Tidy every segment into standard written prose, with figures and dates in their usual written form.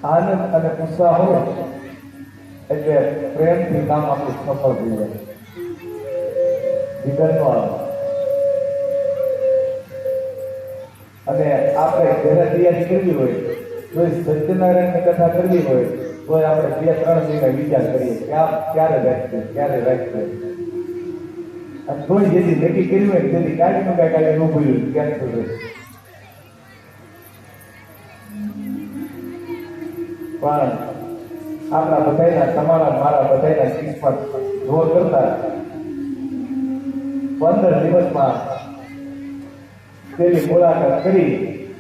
આનંદ અને ઉત્સાહ હોય એટલે પ્રેમથી કામ આપણું સફળ થઈ જાય. વિઘન નો આવે. અને આપણે ઘરે તૈયારી કરવી હોય તો સત્યનારાયણની કથા કરવી હોય તો આપણે 2-3 મહિના વિચાર કરીએ ક્યારે રાખશે. અને કોઈ જેથી નક્કી કર્યું હોય જેથી કાંઈનું કાંઈ ઊભું ક્યાંક થયું. પણ આપણા બધાના તમારા મારા બધાના કિસ્મત જોર કરતા 15 દિવસમાં તેની મુલાકાત કરી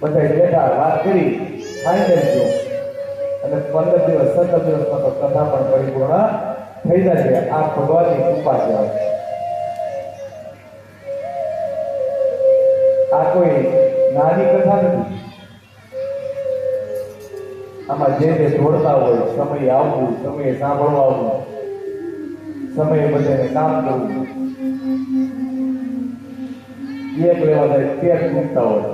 બધા બેઠા વાત કરી ફાઇનલ થયું. અને 15 દિવસ 17 દિવસમાં તો કથા પણ પરિપૂર્ણ થઈ જાય. આ ભગવાનની કૃપા છે. આ કોઈ નાની કથા નથી. આમાં જે જોડતા હોય સમય આવવું, સમયે સાંભળવા આવવું, સમયે બધાને કામ કરવું, એક લેવા જાય પેટ મૂકતા હોય,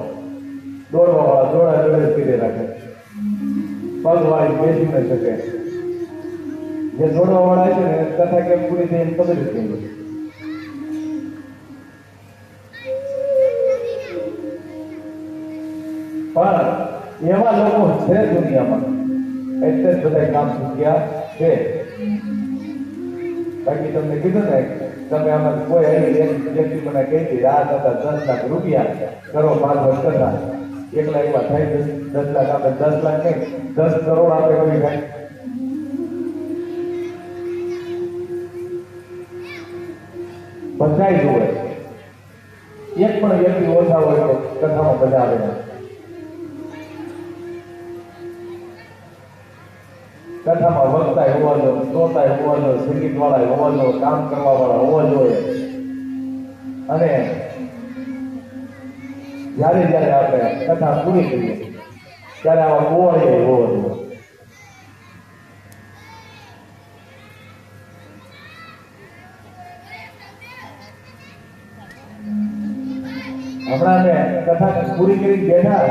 દોડવા વાળા દોડે ફીરે રાખે, પગ વાળી બેસી ન શકે. જે દોડવા વાળા છે ને કથા કેમ પૂરી થઈ એમ ખબર જ નહીં. પણ એવા લોકો છે દુનિયામાં એટલે જ બધા કામ શીખ્યા છે. બાકી તમને કીધું ને તમે આમાં કોઈ એવી વ્યક્તિ મને કહી હતી આ થતા 10 લાખ રૂપિયા કરો ભાગવત કરતા એકલા એવા થાય 10 લાખ આપણે 10 લાખ નહીં 10 કરોડ આપણે કોઈ થાય. બધા જોવે એક પણ વ્યક્તિ ઓછા હોય તો કથામાં બધા આવે. કથામાં વક્તા હોવા જોઈએ, શ્રોતા હોવા જોઈએ, સંગીત વાળા હોવા જોઈએ, કામ કરવા વાળા હોવા જોઈએ. અને જ્યારે આપણે કથા પૂરી કરીએ ત્યારે આવા ગોવાળીએ હોવા જોઈએ. હમણાં મેં કથા પૂરી કરી બેઠા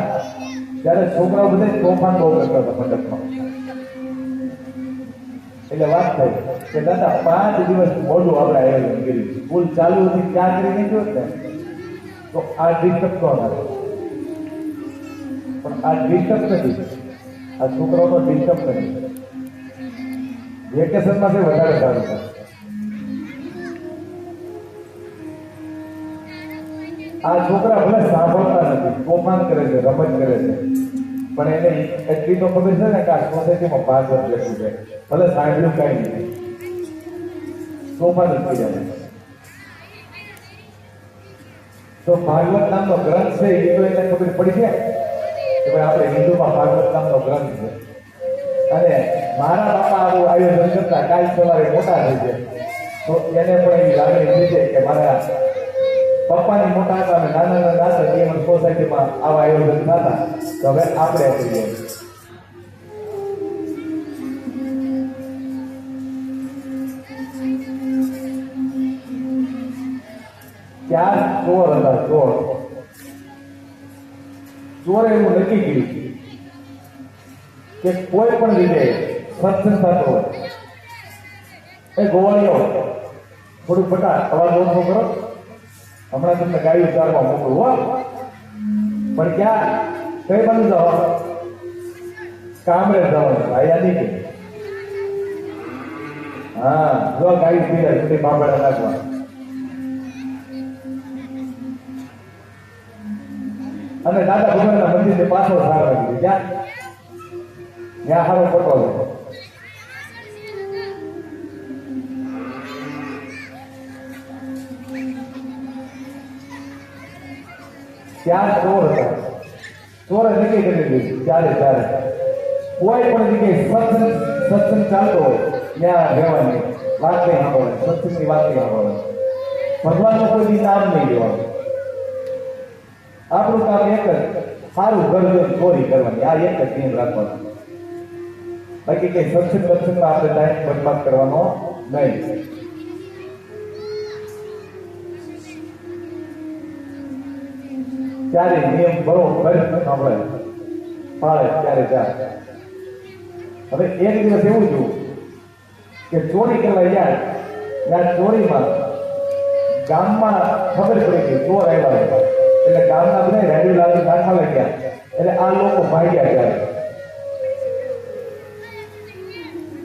ત્યારે છોકરાઓ બધા તોફાન બહુ કરતા હતા મંડપમાં. એટલે વાત થઈ કે દાદા 5 દિવસ મોડું આપણે આયોજન કર્યું, સ્કૂલ ચાલુ હતી ત્યાં કરી નીકળ્યો ને તો આ ડિસ્ટર્બ તો આવે. પણ આ ડિસ્ટર્બ નથી, આ છોકરાઓનો ડિસ્ટર્બ નથી. વેકેશનમાં વધારે સારું છે. આ છોકરા ભલે સાંભળતા નથી, તોફાન કરે છે, રમત કરે છે, પણ એને એટલી તો ખબર છે ને કે આ સોસાયટીમાં 5 વર્ષ બેઠું છે, ભલે સાંભળ્યું કઈ નહીં, તોફાન જ થઈ જાય. તો ભાગવત નામનો ગ્રંથ છે એ તો એને ખબર પડી છે કે ભાઈ આપણે હિન્દુમાં ભાગવત નામનો ગ્રંથ છે. અને મારા બાપા આવું આયોજન કરતા કાલ સવારે મોટા થઈ છે તો એને પણ એવી લાગણી થઈ છે કે મારા પપ્પાની મોટા હતા અને નાના હતા એ સોસાયટીમાં આવા આયોજન થતા, તો હવે આપણે કરીએ. ચાર ચોર હતા. ચોરે એવું નક્કી કર્યું કે કોઈ પણ રીતે સત્સંગ થતો હોય એ ગોવાળીઓ થોડું ફટા અવાજ ઓછો કરો, હમણાં તમને ગાડી ઉતારવા મોકલું હો. પણ ક્યાં કઈ બાજુ જવાનું? કામરે જવાનું. ભાઈ આની કે હા જો ગાડી પીડે સુધી બાબડા નાખવા. અને દાદા ભગવાનના મંદિર પાછળ સારા રાખી ત્યાં સારો ફોટો લે. ત્યાં ચોર હતા. ચોરે નક્કી કરી દીધું ચારે કોઈ પણ જગ્યાએ સત્સંગ ચાલતો હોય ત્યાં રહેવાની વાત નહીં સાંભળે, સત્સંગની વાત નહીં સાંભળે. ભગવાનનો કોઈ દી નામ નહીં લેવાનું. આપણું કામ એક જ, સારું ઘર ચોરી કરવાની, આ એક જ ધ્યાન રાખવાનું. બાકી કઈ સત્સંગમાં આપણે ટાઈમ બરબાદ કરવાનો નહીં. ત્યારે નિયમ બરોબર સાંભળે પાળે ત્યારે જાય. હવે એક દિવસ એવું થયું કે ચોરી કરવા ગયા, ત્યાં ચોરીમાં ગામમાં ખબર પડી કે ચોર આવ્યા હતા. એટલે ગામના બધા રેડિયો લાવી નાખવા લાગ્યા. એટલે આ લોકો ભાગ્યા ગયા.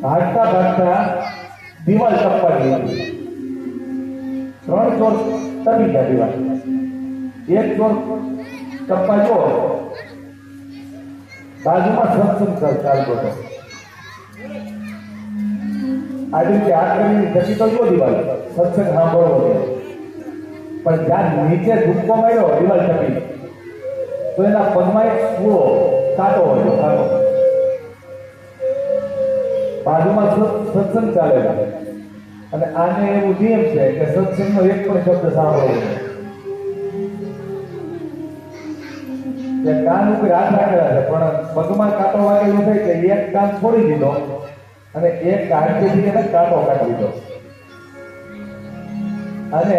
ભાગતા ભાગતા દિવાલ ટપવાની હતી. 3 ચોર ટપી ગયા દિવાલ. એક ચોર ટપ્પા જો બાજુમાં સત્સંગ ચાલતો હતો. આજે રીતે હાથ કરીને ટપી તો જો દિવાલ સત્સંગ સાંભળવો છે. પણ જ્યાં નીચે ધૂપકો માર્યો દિવાલ ટપી, તો એના પગમાં એક સૂળો કાંટો હતો. કાંટો બાજુમાં સત્સંગ ચાલેલા, અને આને એવું નિયમ છે કે સત્સંગનો એક પણ શબ્દ સાંભળવો નહીં. કાન ઉપર હાથ રાખેલા છે, પણ પગમાં કાંટો વાગેલું થાય કે એક કાન છોડી દીધો અને એક કાનથી એને કાંટો કાઢી દીધો. અને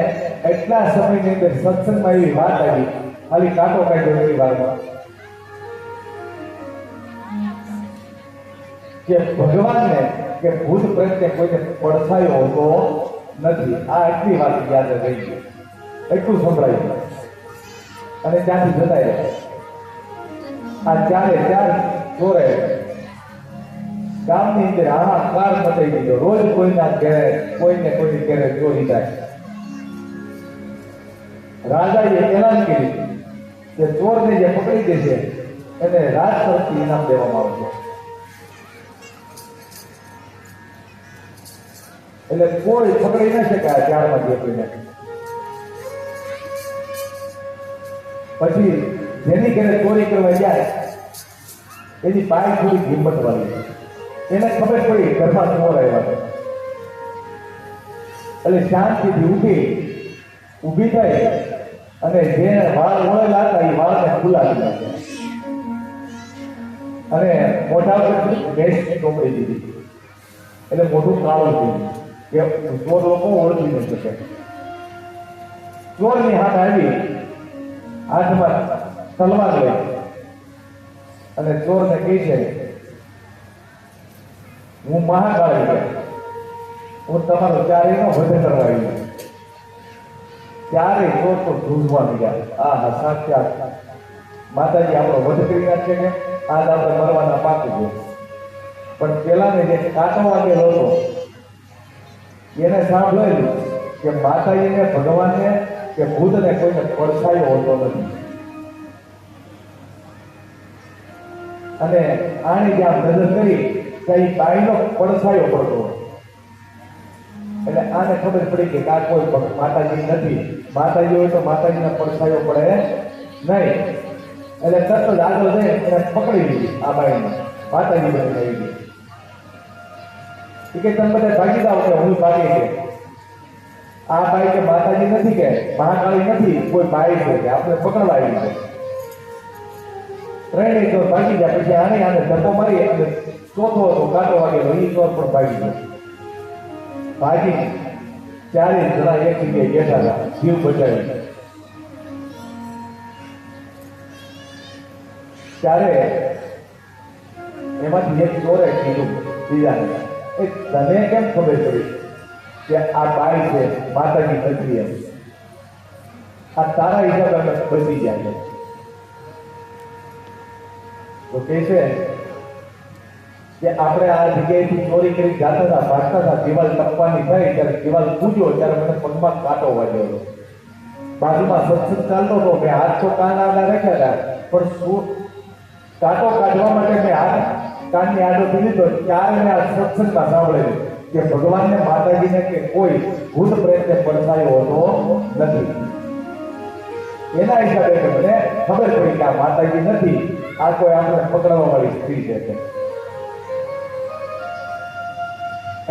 એટલા સમયની અંદર સત્સંગમાં એવી વાત આવી, ખાલી કાંટો કાઢ્યો એવી વાતમાં, કે ભગવાનને કે ભૂત પ્રત્યે કોઈને પડછાયો હોતો નથી. આ એટલી વાત યાદ રહી ગઈ, એટલું સંભળાયું અને ત્યાંથી જતા રહ્યા. આ ચાર ચોરે ગામની અંદર હાહાકાર મચાવી દીધો. રોજ કોઈના ઘરે કોઈને કોઈની ઘરે ચોરી થાય. રાજાએ એલાન કર્યું કે ચોરને જે પકડી દેશે એને રાજ તરફથી ઇનામ દેવામાં આવશે. એટલે કોઈ પકડી ન શકાય ત્યારમાંથી કોઈને. પછી જેની ઘરે ચોરી કરવા જાય એની બાઈ થોડી હિંમત વાળી, એને ખબર પડી ઘરમાં ચોર આવ્યા છે. એટલે શાંતિથી ઊભી થઈ અને જે વાળ વળેલા હતા એ વાળને ખુલાવી નાખ્યા અને મોઢા પર ગેસની ટોપડી દીધી. એટલે મોઢું કાળું થયું કે ચોર લોકો ઓળખી ન શકે. ચોરની હાથ આવી, હાથમાં તલવાર લઈ અને ચોરને કહે છે, હું મહાકાળી છું, હું તમારો ચારેયનો વધ કરવા આવી. ત્યારે ચોર તો ધ્રુજવા મળ્યા. આ હા સાક્ષાત માતાજી આપણો વધ કરી નાખશે કે આજ આપણે મરવાના પાકી છે. પણ પેલાને જે કાંટો વાગેલો હતો એને સાંભળેલું કે માતાજીને, ભગવાનને કે ભૂતને કોઈને પડછાયો હોતો નથી. અને આની જ્યાં નજર કરી ત્યાં એ બાઈનો પડછાયો પડતો. એટલે આને ખબર પડી કે આ કોઈ માતાજી નથી. માતાજી હોય તો માતાજીને પડછાયો પડે નહીં. એટલે તરત જ આગળ જઈ એને પકડી લીધી. આ બાઈને માતાજી બની થઈ ગઈ. કે તમે બધા ભાગી જાઓ કે હું ભાગી કે આ બાઈ કે માતાજી નથી, કે મહાકાળી નથી, કોઈ બાઈ છે કે આપણે પકડવા આવી છે. ત્રણેય ચોર ભાગી જાય. પછી આને ધક્કો મારી અને ચોથો હતો કાંટો વાગેલો એ ચોર પણ ભાગી ગયો. ભાગી ચારે જણા એક જગ્યાએ બેઠા હતા, જીવ બચાવી. ત્યારે એમાંથી એક ચોરે કીધું બીજાને, તને કેમ ખબર પડી કે આ બાઈ છે માતાજી નથી? એમ આ તારા હિસાબે બચી જાય. તો કે છે કે આપણે આ જગ્યાએથી ચોરી કરી જતા હતા, ભાગતા હતા, દિવાલ ટપવાની થઈ ત્યારે દિવાલ પૂજ્યો ત્યારે મને પગમાં કાંટો વાગ્યો હતો. બાજુમાં સત્સંગ ચાલતો હતો, મેં હાથ તો કાન આગળ રાખ્યા હતા, પણ શું કાંટો કાઢવા માટે મેં હાથ કાનની આડો લીધો ત્યારે મેં આ સત્સંગમાં સાંભળેલું કે ભગવાનને, માતાજીને કે કોઈ ભૂત પ્રેતને પડછાયો હોતો નથી. એના હિસાબે મને ખબર પડી કે આ માતાજી નથી, આ કોઈ આપણે પકડવા વાળી સ્ત્રી છે.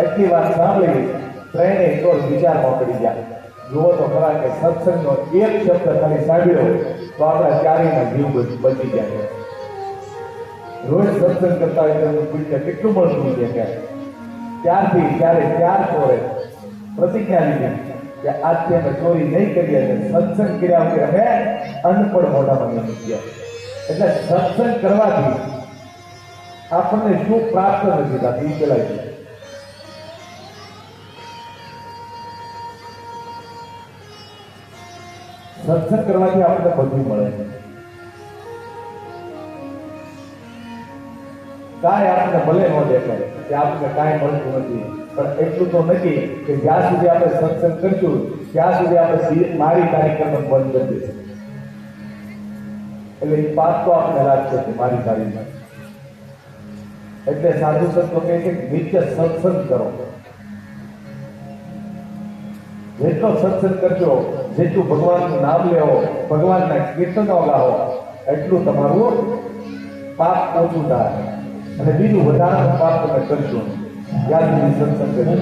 એટલી વાત સાંભળી ત્રણેય ચોર વિચારમાં પડી ગયા. જુઓ તો ખરા કે સત્સંગનો એક શબ્દ ખાલી સાંભળ્યો તો આપણા ચારેયના જીવ બચી ગયા છે. રોજ સત્સંગ કરતા હોય તો પૂછ્યા કેટલું મળતું છે કે ત્યારથી ત્યારે 4 ચોરે પ્રતિજ્ઞા લીધી કે આજથી અમે ચોરી નહીં કરીએ. સત્સંગ કર્યા વગર અમે અનપઢ મોઢામાં નહીં મૂક્યા. એટલે સત્સંગ કરવાથી આપણને શું પ્રાપ્ત નથી થતું એ પેલા છે. સત્સંગ કરવાથી આપણને બધું મળે છે. કાંઈ આપણને ભલે ન દેખાય કે આપણને કાંઈ મળતું નથી, પણ એટલું તો નથી કે જ્યાં સુધી આપણે સત્સંગ કરશું ત્યાં સુધી આપણે મારી કાર્યક્રમ બંધ કરી દઈશું. એટલે એ પાપ તો આપણે લાગશે કે મારી કાર્યમાં. એટલે સાધુ સંતો કહે છે નિત્ય સત્સંગ કરો. જેટલો સત્સંગ કરજો, જેટલું ભગવાનનું નામ લેવો, ભગવાનના કીર્તનો ગાઓ, એટલું તમારું પાપ ઓછું થાય. અને બીજું વધારાનું પાપ તમે કરશો ત્યાં સુધી સત્સંગ કરજો.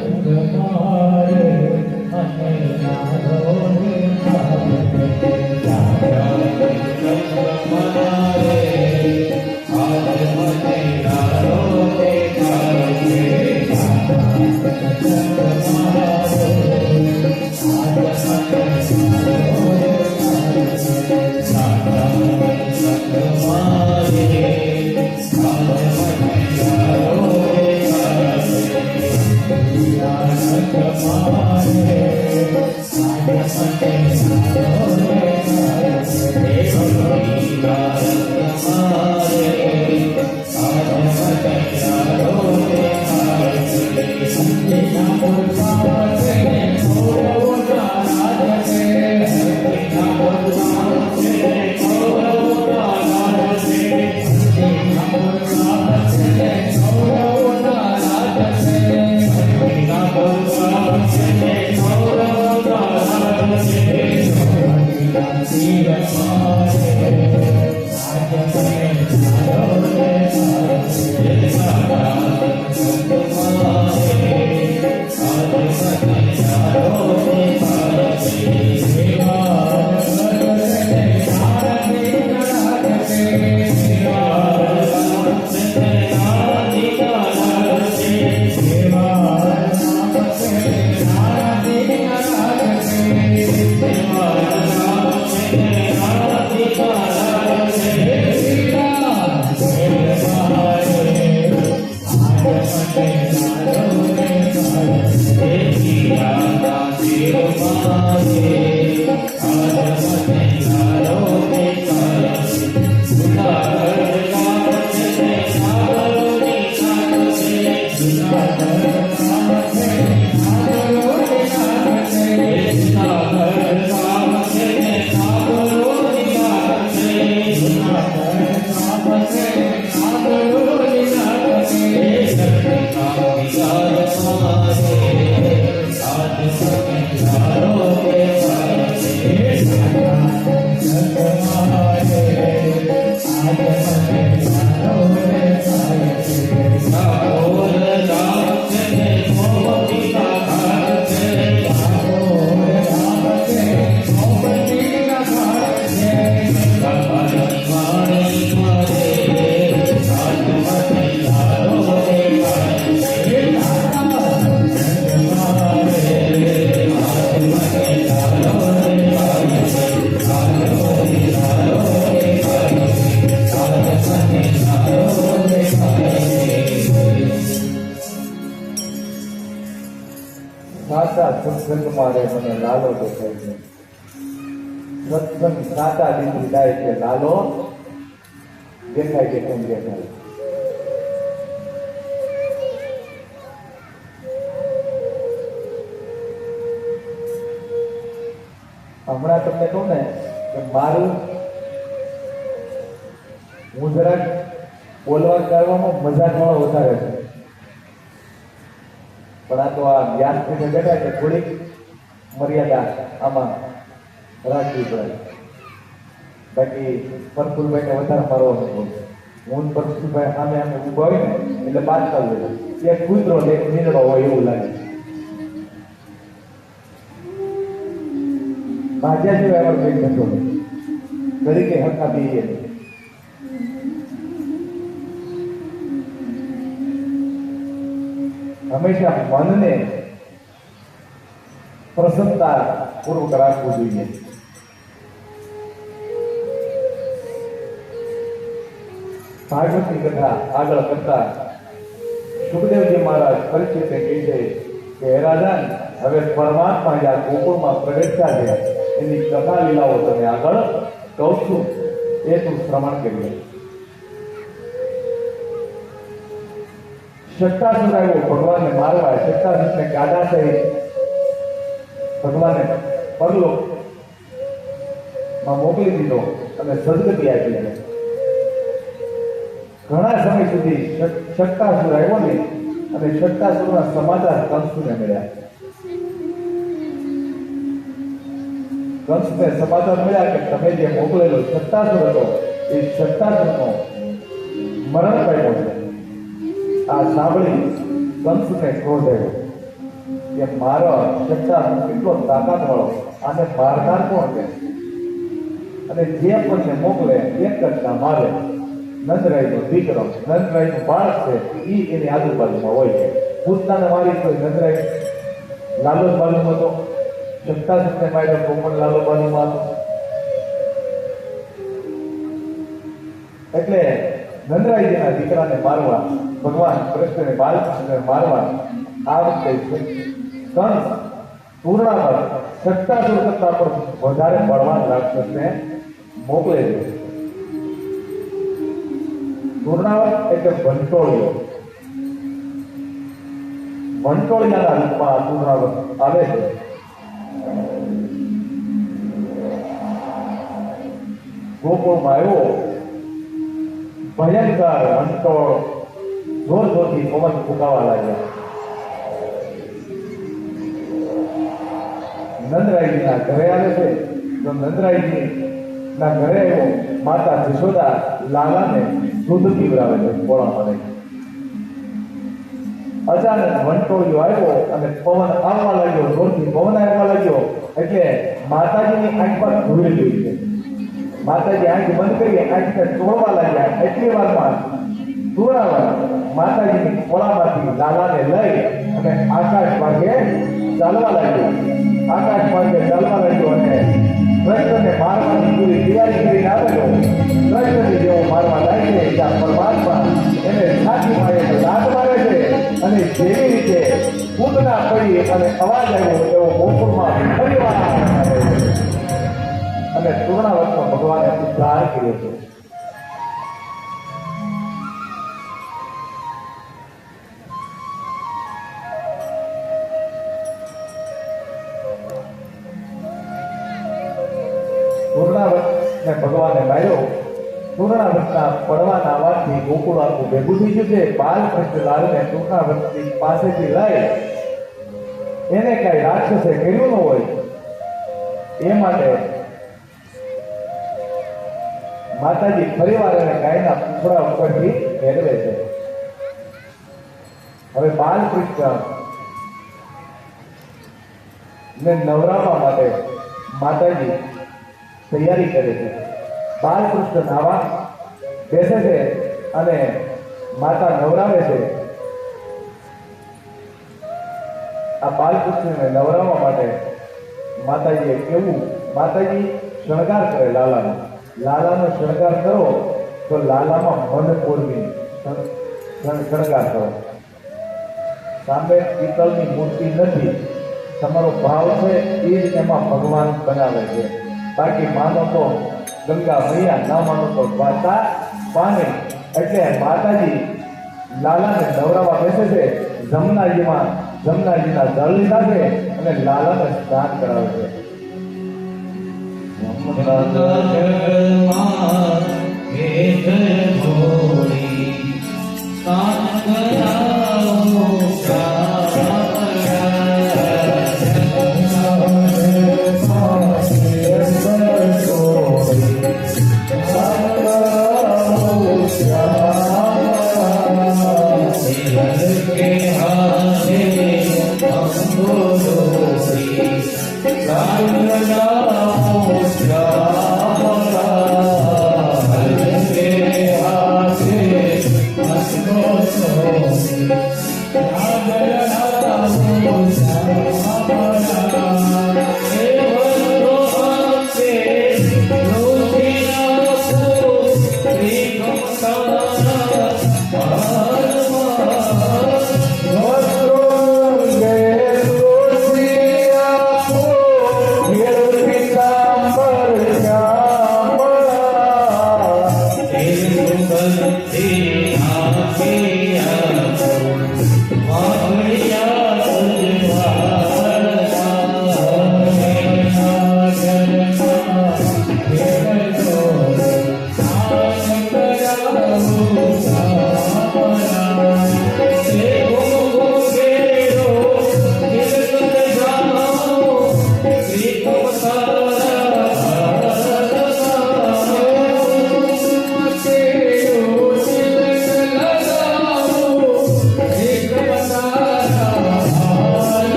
સત્સંગમાં રે મને લાલો દેખાય છે. સત્સંગ સાચા દીકરી થાય છે, લાલો દેખાય છે. કેમ દેખાય? હમણાં તમને કહું ને કે મારું હું જરાક બોલવા કરવામાં મજા થોડો વધારે છે, પણ આ તો આ જ્ઞાન થી બેઠા છે, થોડીક મર્યાદા આમાં રાખવી પડે. બાકી પરફુલભાઈને વધારે મારવો નથી. હું પરફુલભાઈ સામે આમે ઉભા હોય ને એટલે બાદ ચાલુ એક કૂતરો એક નીંદડો હોય એવું લાગે. ભાજ્યા સિવાય એમાં કઈ થતો તરીકે હરખા પીએ. હંમેશા મનને પ્રસન્નતા પૂર્વક રાખવું જોઈએ. ભાગવતની કથા આગળ કરતા સુખદેવજી મહારાજ પરીક્ષિતને કહે છે કે હે રાજન, હવે પરમાત્મા જ્યાં ગોકુળમાં પ્રગટ્યા છે એની કથા લીલાઓ તમે આગળ કહું છું એ તું શ્રવણ કરી. શક્તાસુર આવ્યો ભગવાનને મારવા. શક્તાસુરને ગાડા સહિત ભગવાને પરલોકમાં મોકલી દીધો અને સદગતિ આપી છે. ઘણા સમય સુધી શક્તાસુર આવ્યો નહીં અને શક્તાસુરના સમાચાર કંસને મળ્યા. કંસને સમાચાર મળ્યા કે તમે જે મોકલેલો શક્તાસુર હતો એ શક્તાસુરનો મરણ પામ્યો છે. આ સાંભળી કંસને ક્રોધ આવ્યો કે મારો શક્તાસુર કેટલો તાકાત વાળો, આને મારનાર કોણ છે? અને જે પણ મોકલે એક જ કામ આવે. નંદરાયનો દીકરો, નંદરાયનું બાળક છે એ એની આજુબાજુમાં હોય છે. પૂતનાને મારી તો નંદરાય લાલો બાજુમાં હતો, શક્તાસુરને માર્યો તો પણ લાલો બાજુમાં હતો. એટલે નંદરાયજીના દીકરાને મારવા, ભગવાન કૃષ્ણને બાલકૃષ્ણને મારવા આ વખતે કંસ પૂર્ણાવર શક્તાસુર કરતા પણ વધારે બળવાન રાક્ષસને મોકલે છે. પૂર્ણાવર એટલે વંટોળિયો. વંટોળિયાના રૂપમાં પૂર્ણાવર આવે છે. ગોકુળમાં આવ્યો ભયંકર વંટોળ જોર જોરથી પવન ફૂંકાવા લાગ્યા. નંદરાયજીના ઘરે આવે છે તો નંદરાયજી ના ઘરે આવ્યો માતા જશોદા લાલાને દૂધ પીવડાવે છે ખોળામાં લઈ. અચાનક વંટોળિયો આવ્યો અને પવન આવવા લાગ્યો, જોરથી પવન આવવા લાગ્યો એટલે માતાજીની આંખ પર ધૂળ ગઈ છે. માતાજી આંખ બંધ કરી આંખને તોડવા લાગ્યા. એટલી વારમાં પૂર્ણાવર માતાજીની ખોળામાંથી લાલાને લઈ અને આકાશ માર્ગે ચાલવા લાગ્યો. આકાશ માર્ગે ચાલવા લાગ્યો અને કૃષ્ણને મારવાની પૂરી તૈયારી કરીને આવેલો. કૃષ્ણને જેવો મારવા લાગે ત્યાં પરમાત્મા એને છાતી મારે છે, દાંત મારે છે અને જેવી રીતે કૂદના પડી અને અવાજ આવ્યો એવો ગોકુળમાં ફરીવાર આવે છે અને પૂર્ણાવરનો ભગવાને ઉદ્ધાર કર્યો છે. પૂર્ણાવરને ભગવાને માર્યો. પૂર્ણાવરના પડવાના અવાજથી ગોકુળ આખું ભેગું થઈ ગયું છે. બાલકૃષ્ણ લાલને પૂર્ણાવરની પાસેથી લઈ એને કઈ રાક્ષસે કર્યું ન હોય એ માટે માતાજી ફરીવાર એને ગાયના પૂંછડા ઉપરથી ફેરવે છે. હવે બાલકૃષ્ણ ને નવરાવવા માટે માતાજી તૈયારી કરે છે. બાલકૃષ્ણ નાવા બેસે છે અને માતા નવરાવે છે. આ બાલકૃષ્ણને નવરાવવા માટે માતાજીએ કેવું, માતાજી શણગાર કરે લાલાનો. લાલાનો શણગાર કરો તો લાલામાં મન પૂરવી શણગાર કરો. સામે પિત્તળની મૂર્તિ નથી, તમારો ભાવ છે એ જ એમાં ભગવાન બનાવે છે. બાકી માનો તો ગંગા મૈયા, ના માનો તો માતા પાણી. એટલે માતાજી લાલાને નવરાવા બેસે છે. જમનાજીના જળ લીધા છે અને લાલાને સ્નાન કરાવે છે. Hare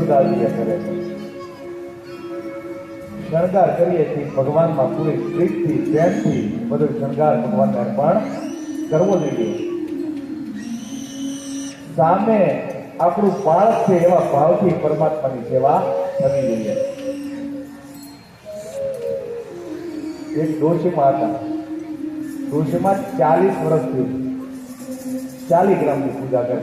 સુધારીએ કરે છે. શણગાર કરીએ છીએ ભગવાનમાં પૂરી પ્રીતથી પ્રેમથી બધો શણગાર ભગવાનને અર્પણ કરવો જોઈએ. સામે આપણું બાળક છે એવા ભાવથી પરમાત્માની સેવા કરવી જોઈએ. એક ડોશીમાં હતા. ડોશીમાં 40 વર્ષથી 40 ગ્રામની પૂજા કરે.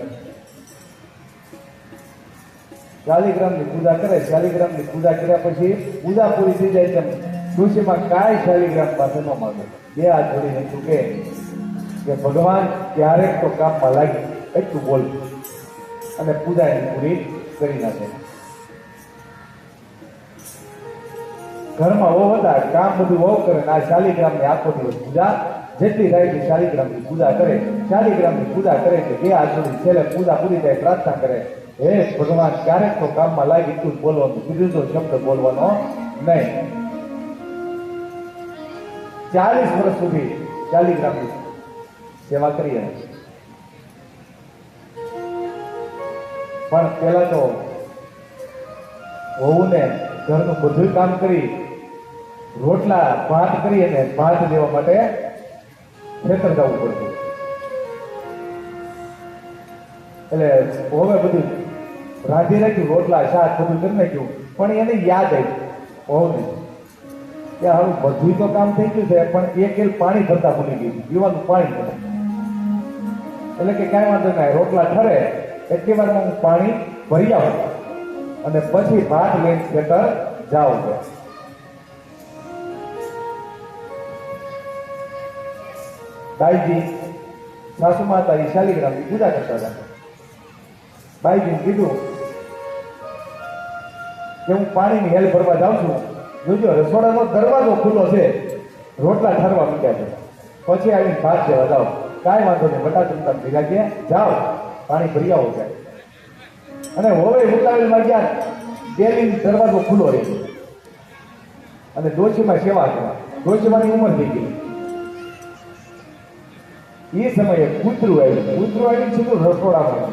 40 ગ્રામની પૂજા કરે. 40 ગ્રામની પૂજા કર્યા પછી પૂજા પૂરી થઈ જાય તેમ ડોશીમાં કાંઈ 40 ગ્રામ પાસે ન માંગે. બે હાથ જોડીને તું કે ભગવાન ક્યારેક તો કામમાં લાગી એટલું બોલ અને પૂજા એની પૂરી કરી નાખે. ઘરમાં વહુ હતા, કામ બધું વહુ કરે. આ 40 ગ્રામની આખો દિવસ પૂજા જેટલી થાય છે 40 ગ્રામની પૂજા કરે. 40 ગ્રામની પૂજા કરે કે બે હાથ જોડી છેલ્લે પૂજા પૂરી થાય પ્રાર્થના કરે, હે ભગવાન ક્યારેક તો કામમાં લાગી એટલું જ બોલવાનું, બીજું તો શબ્દ બોલવાનો નહીં. 40 વર્ષ સુધી 40 ગ્રામની સેવા કરી. પણ પેલા તો વહુને ઘરનું બધું કામ કરી રોટલા ભાત કરી અને ભાત દેવા માટે ખેતર જવું પડતું. એટલે હવે બધું રાંધી રાખ્યું, રોટલા શાક બધું કરી નાખ્યું. પણ એને યાદ આવી વહુને કે હવે બધું તો કામ થઈ ગયું છે પણ એક પાણી ભરતા ભૂલી ગયું, પીવાનું પાણી ભરે. એટલે કે કાંઈ વાંધો નહીં, રોટલા ઠરે એટલી વારમાં હું પાણી ભરી આવું અને પછી ભાત લઈને ખેતર જાઉં છે. બાઈજી સાસુ માતા 40 ગ્રામની પૂજા કરતા હતા. બાઈજીને કીધું કે હું પાણીની હેલ ભરવા જાઉં છું, જોજો રસોડાનો દરવાજો ખુલ્લો છે, રોટલા ઠરવા મૂક્યા છે, પછી આવીને ભાત દેવા જાઓ. કાંઈ વાંધો નહીં, બટા ભેગા ગયા જાઓ, પાણી ભરી આવો છે. અને હવે ઉતાવળમાં ગયા, ડેલી દરવાજો ખુલ્લો રહ્યો અને ડોશીમાં સેવા કરવા. ડોશીમાની ઉંમર થઈ ગઈ. એ સમયે કૂતરું આવ્યું. કૂતરું આવીને સીધું રસોડામાં.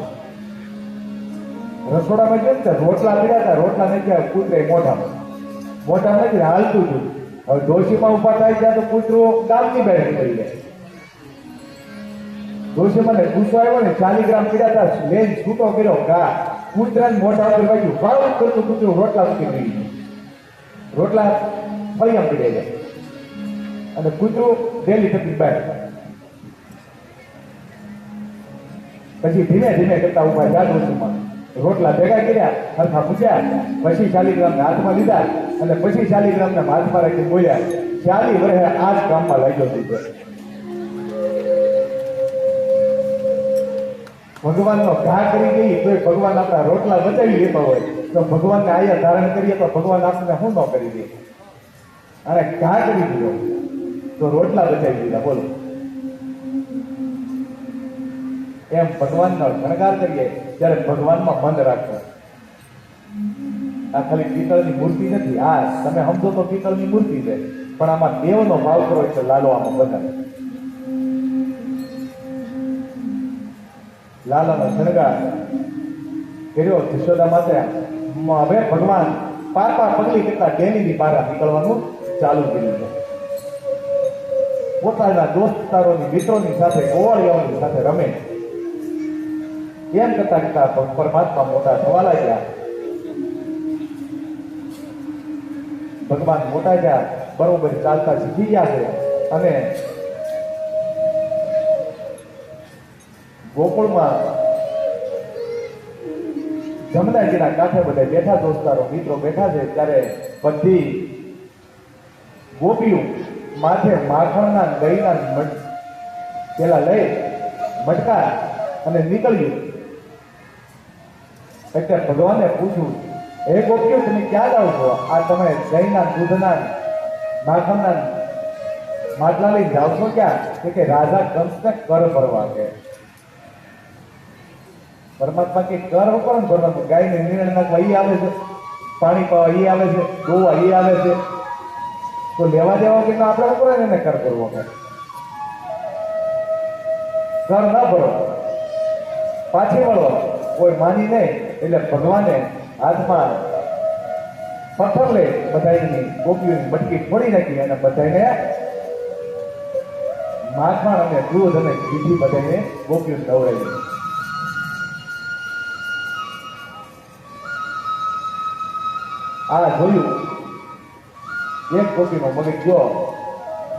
રસોડામાં કેમ છે રોટલા પીડ્યા હતા, રોટલા નથી, કૂતરે મોઢામાં નથી હાલતું હતું. હવે ડોશીમાં ઉભા થાય ત્યાં તો કૂતરું ગામની બહાર નીકળી જાય. ડોશીમાને ગુસ્સો આવ્યો ને, 40 ગ્રામ પીડ્યા હતા, લેન છૂટો કર્યો ઘા, કૂતરાને મોઢા ઉપર વાગ્યું, ભાવ કરતું કૂતરું રોટલા મૂકી ગયું. રોટલા ફળિયા પીડે જાય અને કૂતરું ડેલી થતી બહાર. પછી ધીમે ધીમે કરતા ઉભા થયા ડોશીમાં, રોટલા ભેગા કર્યા, હરખા પૂછ્યા, પછી 40 ગ્રામને હાથમાં લીધા અને પછી 40 ગ્રામને હાથમાં રાખીને બોલ્યા, 40 વર્ષે આ જ કામમાં લાગ્યો છે. ભગવાનનો ઘા કરી ગઈ તો ભગવાન આપણા રોટલા બચાવી લેતા હોય તો ભગવાનને આયા ધારણ કરીએ તો ભગવાન આપણને શું ન કરી દે. અને ઘા કરી દીધો તો રોટલા બચાવી દીધા. બોલો, એમ ભગવાનનો શણગાર કરીએ ત્યારે ભગવાનમાં મન રાખો. આ ખાલી પિત્તળની મૂર્તિ નથી, આ તમે સમજો તો પિત્તળની મૂર્તિ છે, પણ આમાં દેવનો ભાવ કરો એટલે લાલો આમાં બતાવે. લાલાનો શણગાર કર્યો જશોદા માતા. હવે ભગવાન પાપા પગલી કરતા ડેલીની બહાર નીકળવાનું ચાલુ કર્યું છે. પોતાના દોસ્તારોની મિત્રોની સાથે ગોવાળિયાઓની સાથે રમે. એમ કરતા કરતા પરમાત્મા મોટા થવા લાગ્યા. ભગવાન મોટા થયા, બરોબર ચાલતા શીખી ગયા છે અને ગોકુળમાં જમનાજીના કાંઠે બધા બેઠા દોસ્તારો મિત્રો બેઠા છે. ત્યારે બધી ગોપીઓ માથે માખણના દહીંના પેલા લઈ મટકા અને નીકળ્યું. એટલે ભગવાને પૂછ્યું, હે ગોપીઓ તમે ક્યાં જાઓ છો? આ તમે દહીંના દૂધના માખણના માટલા લઈને જાઓ છો ક્યાં? કે રાજા કંસને કર ભરવા કે. પરમાત્મા કે કર ઉપર ભરવાનું, ગાયને નિર્ણય નાખવા ઈ આવે છે, પાણી પાવા ઈ આવે છે, ધોવા ઈ આવે છે, તો લેવા દેવા કે આપણે ઉપર એને કર કરવો કે કર ના ભરો, પાછી વળો. કોઈ માની નહીં એટલે ભગવાને હાથમાં પથ્થર લઈ બધાની ગોપીઓની મટકી ફોડી નાખી અને બધાને માખણ અને દૂધ અને ઘીથી બધાને ગોપીઓને ખવડાવી. આ જોયું એક ગોપીનો મગજ ગયો.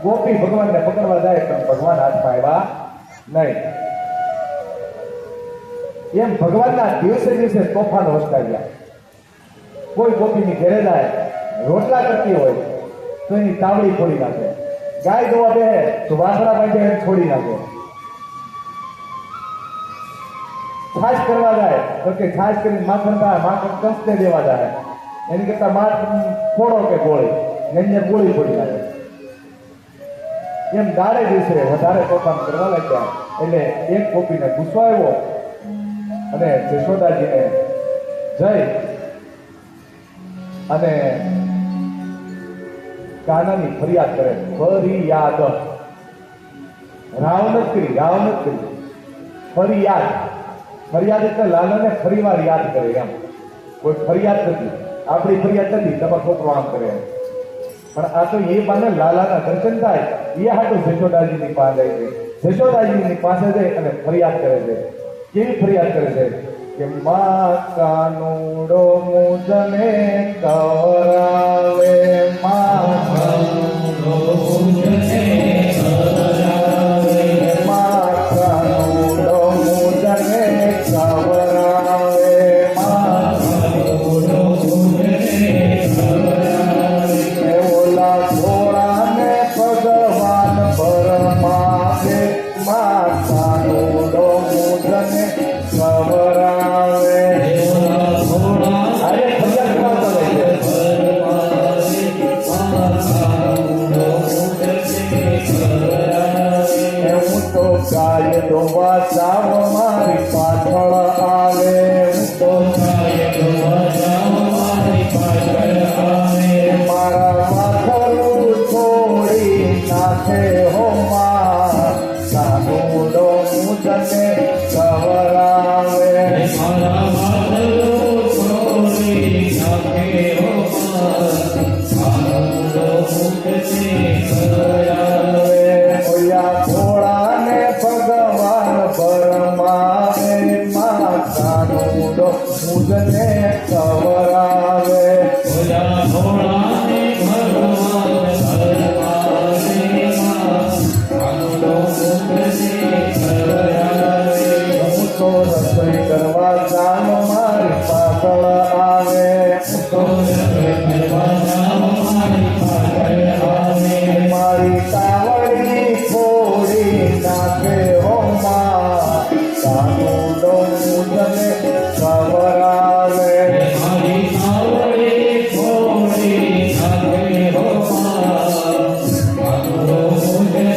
ગોપી ભગવાનને પકડવા જાય પણ ભગવાન હાથમાં આવ્યા નહીં. એમ ભગવાનના દિવસે દિવસે તોફાનો વધતા ગયા. કોઈ ગોપીની ઘેરે જાય રોટલા કરતી હોય તો એની તાવડી ફોડી નાખે. ગાય દોવા બે તો વાસણા બાંધે એને છોડી નાખે. છાશ કરવા જાય તો કે છાશ કરીને માખણ થાય, માખણ કંસને દેવા જાય એની કરતા માખણ ફોડો કે ગોળી એને ગોળી ફોડી નાખે. એમ દાડે દિવસે વધારે તોફાન કરવા લાગ્યા. એટલે એક ગોપીને ગુસ્સો આવ્યો અને જશોદાજીને જઈ અને કાનાની ફરિયાદ કરે. ફરિયાદ રાવ નથી કરી ફરિયાદ. ફરિયાદ એટલે લાલાને ફરી વાર યાદ કરે. એમ કોઈ ફરિયાદ નથી, આપણી ફરિયાદ નથી તમારો છોકરો આમ કરે. પણ આ તો એ બાને લાલાના દર્શન થાય એ હાટું જશોદાજીની પાસે જાય છે. જશોદાજીની પાસે જઈ અને ફરિયાદ કરે છે. કેવી ફરિયાદ કરે છે કે મા કાનુડો મુજને કવરાવે, મા કાનુડો મુજને કવરાવે, મા કાનુડો મુજને કવરાવે, મા કાનુડો મુજને કવરાવે. ઓલા ઘોડાને ભગવાન પરમાવે, મા કાનુડો મુજને કવરાવે. અરે ભજન ગાતો રહે છે. હું તો ગાય દોવા સાવ મારી પાછળ આવે, હું તો ગાય દોવા સાવ મારી પાછળ આવે. મારા માથરું છોડી નાખે હો મા કાનુડો મુજને કવરાવે. મારા માથરું છોડી નાખે હો મા કાનુડો મુજને કવરાવે. ઓયા ઘોડાને ભગવાન પરમાવે, મા કાનુડો મુજને કવરાવે. ઓયા ઘોડાને ભગવાન પરમાવે, મા કાનુડો મુજને કવરાવે. હું તો રસોઈ કરવા જામ મારી પાછળ આવે, હું તો રસોઈ કરવા જામ મારી પાછળ આવે. મારી તાવડી છોડી નાખે હો મા કાનુડો મુજને કવરાવે. મારી તાવડી છોડી નાખે હો મા કાનુડો મુજને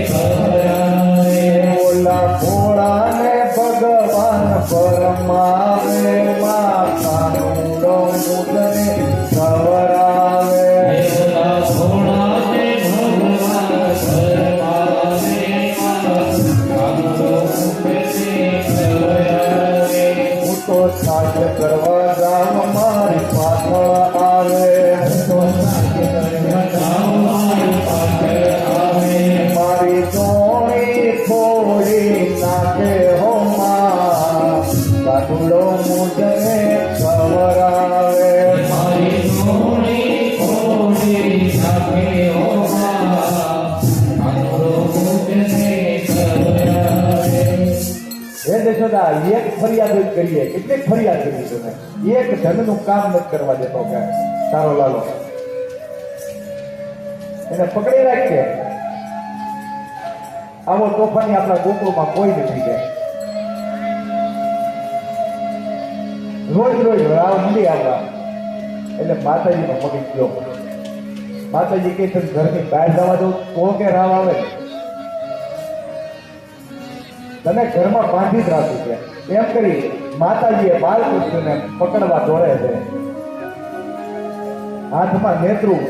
કવરાવે. ઓલા ઘોડાને ભગવાન પરમાવે, મા કાનુડો મુજને કવરાવે. ઓલા ઘોડાને ભગવાન પરમાવે, મા કાનુડો મુજને કવરાવે. હું તો સાજ કરવા જામ મારી પાછળ આવે, હું તો સાજ કરવા જામ મારી પાછળ આવે. મારી જોડી છોડી નાખે હો મા કાનુડો મુજને કવરાવે. મારી જોડી છોડી નાખે હો મા કાનુડો મુજને કવરાવે. હે જશોદા, એક ફરિયાદ જ કરીએ. કેટલીક ફરિયાદ કરી તમે? એક ધનનું કામ નથી કરવા દેતો કે તારો લાલો એને પકડી રાખીએ. આવો તોફાની આપણા ગોકુળમાં કોઈ નથી કે રોજ રોજ રાવ મંડી આવવા. એટલે માતાજીનો મગજ ગયો. માતાજી કહે છે ઘરની બહાર જવા દઉં તો કે રાવ આવે, તને ઘરમાં બાંધી જ રાખું છે. એમ કરી માતાજીએ બાલકૃષ્ણને પકડવા દોડે છે. હાથમાં નેત્રું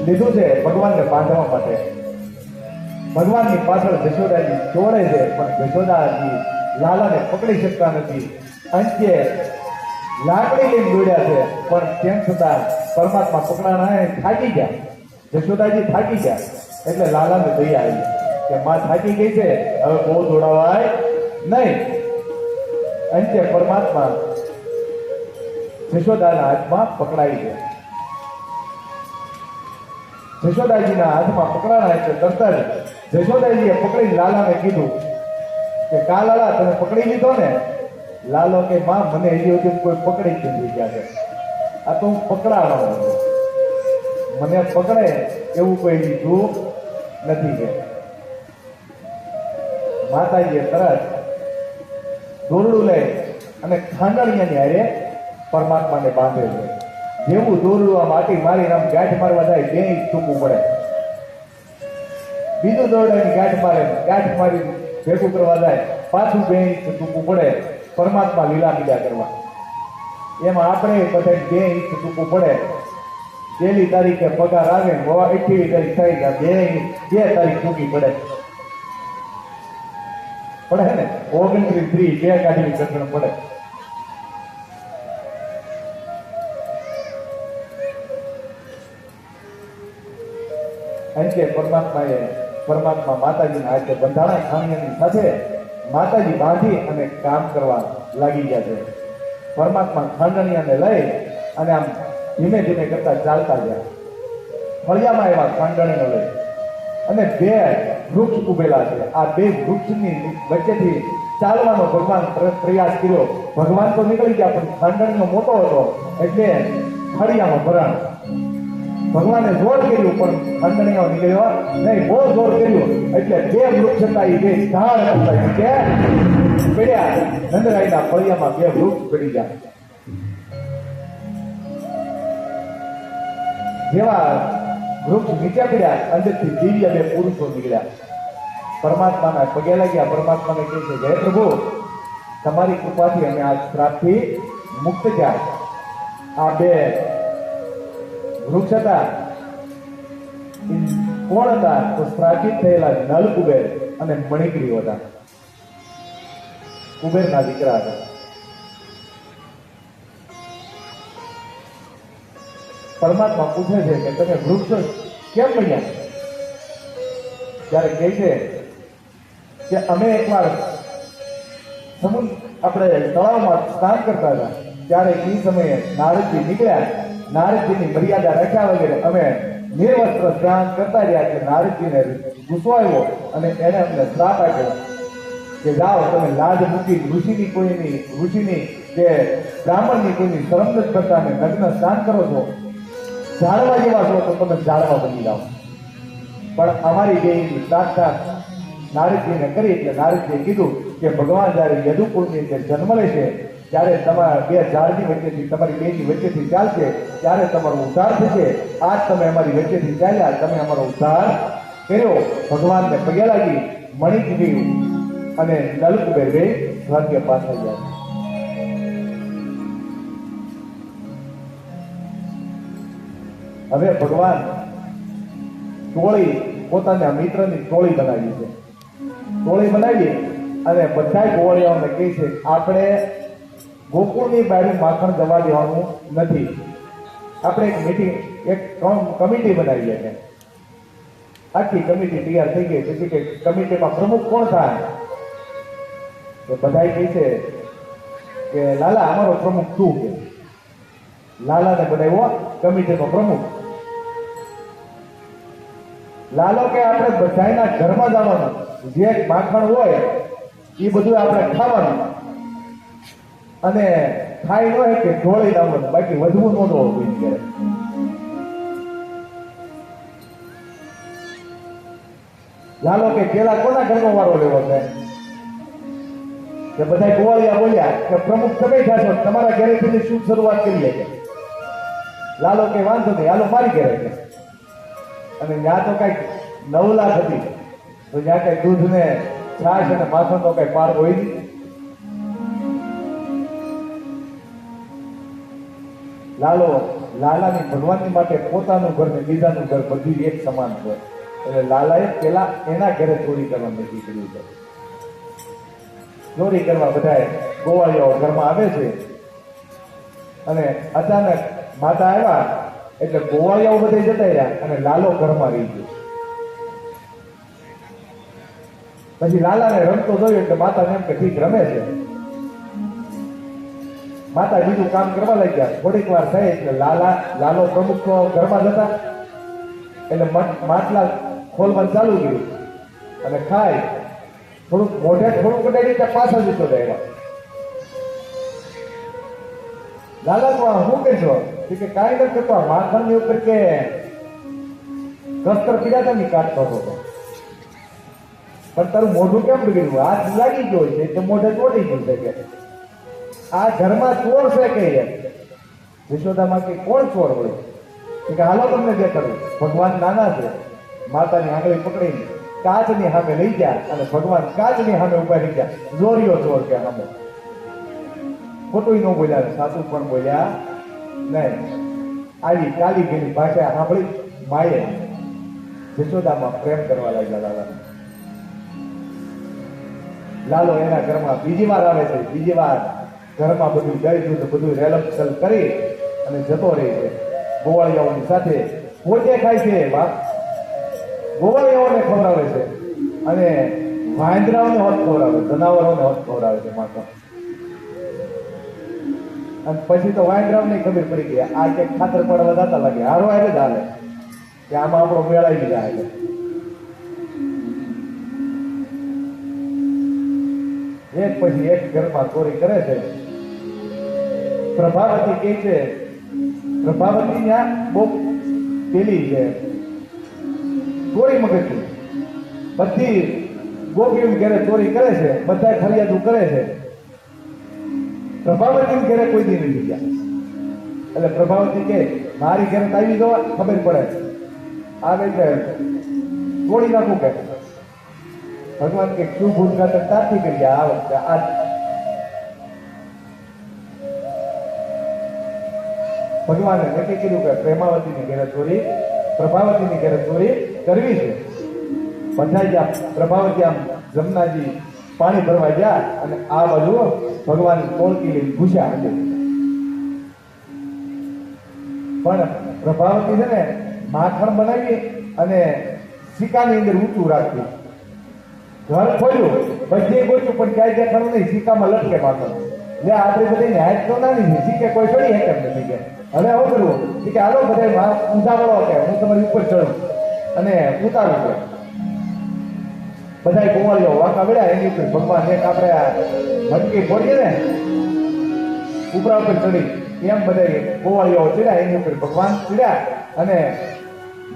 લીધું છે ભગવાનને બાંધવા માટે. ભગવાનની પાછળ જશોદાજી દોડે છે પણ જશોદાજી લાલાને પકડી શકતા નથી. અંતે લાકડી લઈને દોડ્યા છે, પણ તેમ છતાં પરમાત્મા પકડાણા થાકી ગયા. જશોદાજી થાકી ગયા એટલે લાલાને દયા આવી કે માં થાકી ગઈ છે, હવે બહુ દોડાવાય નહીં. અંતે પરમાત્મા જશોદાના હાથમાં પકડાઈ ગયા. જશોદાજીના હાથમાં પકડાણા એટલે તરત જ જશોદાજીએ પકડીને લાલાને કીધું કે કા લાલા તમે પકડી લીધો ને? લાલો કે માં મને હજી સુધી કોઈ પકડી જ નથી ગયા છે, આ તો હું પકડાવાનો છું, મને પકડે એવું કોઈ લીધું નથી. કે માતાજીએ તરત દોરડું લઈ અને ખાંડણિયાની હારે પરમાત્માને બાંધે છે. જેવું દોરડું આ માટી મારીને આમ ગાંઠ મારવા જાય, બે ઇંચ ટૂંકું પડે. બીજું દોરડાની ગાંઠ મારે, ગાંઠ મારી ભેગું કરવા જાય, પાછું 2 ઇંચ ટૂંકું પડે. પરમાત્મા લીલા બીજા કરવા. એમાં આપણે બધા 2 ઇંચ ટૂંકું પડે. પહેલી તારીખે પગાર આવે, 28 તારીખ થઈ જાય, 2 તારીખ ટૂંકી પડે ને 29 2 કાઢી કઠણ પડે. અંતે પરમાત્મા માતાજીના હાથે બંધાણા ખાણીયાની સાથે માતાજી બાંધી અને કામ કરવા લાગી ગયા છે. પરમાત્મા ખાંડણિયાને લઈ અને આમ ધીમે ધીમે કરતા ચાલતા ગયા. ફળિયામાં એવા ખાંડણીઓ લઈ અને 2 વૃક્ષ ઉભેલા છે. આ 2 વૃક્ષની વચ્ચેથી ચાલવાનો ભગવાન પ્રયાસ કર્યો. ભગવાન તો નીકળી ગયા, પણ ખાંડણીઓ મોટો હતો એટલે ફળિયામાં ભરાણ. ભગવાને જોર કર્યું પણ ખાંડણીઓ નીકળ્યો નહીં. બહુ જોર કર્યું એટલે 2 વૃક્ષ હતા, એ 2 ઝાડ હતા પડ્યા. નંદરાયના ફળિયામાં 2 વૃક્ષ પડી ગયા. જેવા વૃક્ષ નીચે પડ્યા, અંદરથી દિવ્ય 2 પુરુષો નીકળ્યા. પરમાત્માના પગે લાગ્યા. પરમાત્માને કહે છે, જય પ્રભુ, તમારી કૃપાથી અમે આ શ્રાપથી મુક્ત થયા. આ 2 વૃક્ષ હતા, કોણ હતા? તો શ્રાપિત થયેલા નલ કુબેર અને મણિગ્રીવ હતા. કુબેરના દીકરા હતા. પરમાત્મા પૂછે છે કે તમે વૃક્ષ કેમ બન્યા? ત્યારે કહે છે કે અમે એકવાર આપણે તળાવમાં સ્નાન કરતા હતા, ત્યારે એ સમયે નારદજી નીકળ્યા. નારદજીની મર્યાદા રાખ્યા વગેરે અમે નિર્વસ્ત્ર સ્નાન કરતા રહ્યા કે નારદજીને ગુસ્સો આવ્યો અને એને અમને શ્રાપ આપ્યો કે જાઓ તમે લાજ મૂકી ઋષિની કે બ્રાહ્મણની કોઈની શરમ નથી કરતા અને નગ્ન સ્નાન કરો છો, જાળવા જેવા છો તો તમે જાળવા બની જાઓ. પણ અમારી બેની પ્રાર્થના નારદજીને કરી એટલે નારદજીએ કીધું કે ભગવાન જ્યારે યદુકુળની અંદર જન્મ લેશે ત્યારે તમારા 2 ઝાડની વચ્ચેથી, તમારી બેની વચ્ચેથી ચાલશે, ત્યારે તમારો ઉદ્ધાર થશે. આજ તમે અમારી વચ્ચેથી ચાલ્યા, તમે અમારો ઉદ્ધાર કર્યો. ભગવાનને પગે લાગી મણિગ્રીવ અને નલકુબેર 2 સ્વર્ગે પાછા ગયા. હવે ભગવાન ટોળી, પોતાના મિત્રની ટોળી બનાવી છે. ટોળી બનાવી અને બધા ગોવાળિયાઓને કહે છે, આપણે ગોકુળની બાજુ માખણ જવા દેવાનું નથી. આપણે એક કમિટી બનાવીએ છીએ. આખી કમિટી તૈયાર થઈ ગઈ. પછી કે કમિટીમાં પ્રમુખ કોણ થાય? તો બધા કહે છે કે લાલા અમારો પ્રમુખ તું. કે લાલાને બનાવ્યો કમિટીનો પ્રમુખ. લાલો કે આપણે બધાના ઘરમાં જવાનું, જે માખણ હોય એ બધું આપણે ખાવાનું અને ખાઈ ન હોય કે ઢોળી લાવવાનું, બાકી વધવું ન હોવું જોઈએ. લાલો કે પેલા કોના ઘરનો વારો લેવો છે? કે બધા ગોવાળિયા બોલ્યા કે પ્રમુખ તમે થશો, તમારા ઘરેથી શું શરૂઆત કરીએ. કે લાલો કે વાંધો નહીં, હાલો મારી ઘરે. કે અને ત્યાં તો કઈક 9 લાખ હતી, તો ત્યાં કઈ દૂધ ને છાશ અને માખણ નો કઈ પાર હોય નહીં. લાલાની ભગવાનની માટે પોતાનું ઘર ને બીજાનું ઘર બધું એક સમાન છે. એટલે લાલાએ પેલા એના ઘરે ચોરી કરવા નક્કી કર્યું છે. ચોરી કરવા બધા ગોવાળિયાઓ ઘરમાં આવે છે અને અચાનક માતા આવ્યા એટલે ગોવાળિયાઓ બધે જતા રહ્યા અને લાલો ઘરમાં રહી ગયો. પછી લાલાને રમતો જોયો એટલે માતાને એમ કે ઠીક રમે છે. માતા બીજું કામ કરવા લાગ્યા. થોડીક વાર થઈ એટલે લાલો પ્રમુખ ઘરમાં જતા એટલે માટલા ખોલવાનું ચાલુ કર્યું અને ખાય થોડુંક મોઢે થોડુંક કઢાઈ રીતે પાછા જતો રહ્યા. લાલા તો શું કરશો કે કાંઈ નથી કરતો, માખણની ઉપર કે કસ્તર પીડાતા ની કાઢતો હતો. પણ તારું મોઢું કેમ બગડ્યું? હાથ લાગી ગયો છે એટલે મોઢે તોડી ગયું છે કે આ ઘરમાં ચોર છે કે યશોદામાં કે કોણ ચોર હોય કે હાલો તમને જે કરું. ભગવાન નાના છે. માતાની આંગળી પકડીને કાચની સામે લઈ ગયા અને ભગવાન કાચની સામે ઉભા રહી ગયા. જોરિયો ચોર કે સામે ખોટું ન બોલ્યા, સાચું પણ બોલ્યા નહીં. આવી કાલી ગયેલી ભાષા સાંભળી માએ યશોદામાં પ્રેમ કરવા લાગ્યા લાલા. લાલો એના ઘરમાં બીજી વાર આવે છે. બીજી વાર ઘરમાં બધું દઈ દૂધ બધું રેલમછલ કરી અને જતો રહે છે. ગોવાળિયાઓની સાથે પોતે ખાય છે, ગોવાળિયાઓને ખવડાવે છે અને વાંદરાઓને હોત ખવડાવે, જનાવરોને હોત ખવડાવે છે માતા. અને પછી તો વાંદરાઓને ખબર પડી ગઈ આ કે ખાતર પડવા જતા લાગે હારો આવે જ હાલે કે આમાં આપણો મેળાવી જાય. એક પછી એક ઘરમાં ચોરી કરે છે. પ્રભાવતી કે છે, પ્રભાવતી ત્યાં બહુ પેલી છે ચોરી મગજની. બધી ગોપીઓ ઘરે ચોરી કરે છે, બધા ફરિયાદો કરે છે. પ્રભાવતી ઘરે કોઈ દી નથી ગયા. એટલે પ્રભાવતી કે મારી ઘરે આવી જવા ખબર પડે આવે એટલે તોડી નાખું કે ભગવાન કે શું ભૂલ ખાતર તાથી કરી આ વખતે આજ ભગવાને નક્કી કર્યું કે પ્રેમાવતીની ઘરે ચોરી, પ્રભાવતીની ઘરે ચોરી કરવી છે. બધા ગયા. પ્રભાવતી આમ જમનાજી પાણી ભરવા ગયા અને આ બાજુ ભગવાન કોળકી લઈને ઘૂસ્યા હતા. પણ પ્રભાવતી છે ને માખણ બનાવી અને સિક્કાની અંદર ઊંચું રાખ્યું. ઘર ખોલ્યું, બધી ગોચ્યું પણ ક્યાંય દેખાડું નહીં. સિક્કામાં લટકે માખણ. એટલે આપણે બધી હાથ તો નાની છે, સિક્કે કોઈ ચડી હે કેમ નથી કે હવે આવું કરવું કે હાલો બધા ઊંધા વળો કે હું તમારી ઉપર ચડું અને ઉતારું કે બધા ગોવાળીઓ વાંકા વળ્યા. એની ઉપર ભગવાન એક આપણે મટકી ફોડીએ ને ઉપરા ઉપર ચડી એમ બધા ગોવાળીઓ ચડ્યા. એની ઉપર ભગવાન ચડ્યા અને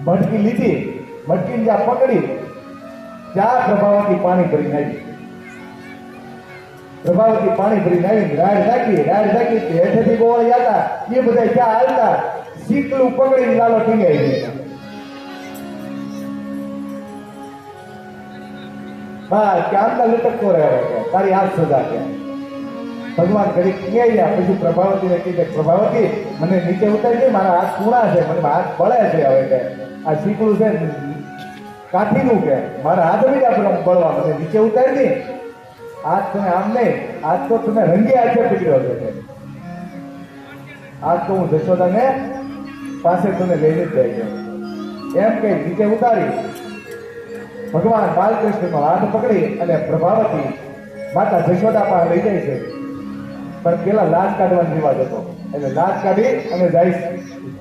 મટકી લીધી. મટકીને જ્યાં પકડી ત્યાં પ્રભાવતી પાણી ભરીને આવી. પ્રભાવતી પાણી ભરીને આવીને રાડ રાખી હેઠેથી ગોવાળી હતા એ બધા ક્યાં હાલતા શીકલું પકડીને લાલો ટીંગાઈ ગયા. બસ કે આમના લટકતો રહે તારી હાથ સજા કે ભગવાન ઘડી ક્યાંય પછી પ્રભાવતીને કીધે પ્રભાવતી મને નીચે ઉતારી દે, મારા હાથ કુણા છે, મને હાથ બળે છે. હવે કે આ શીકલું છે કાઠીનું કે મારા હાથ બીજા બળવા મને નીચે ઉતારી દે. આજ તમે આમ નહીં, આજ તો તમે રંગે હાથે પકડ્યો છે. આજ તો હું જશોદાને પાસે તમે લઈને જ જાય એમ કઈ નીચે ઉતારી ભગવાન બાલકૃષ્ણનો હાથ પકડી અને પ્રભાવતી માતા જશોદા પાસે લઈ જાય છે. પણ પેલા લાશ કાઢવાનો રિવાજ હતો એટલે લાશ કાઢી અને જાય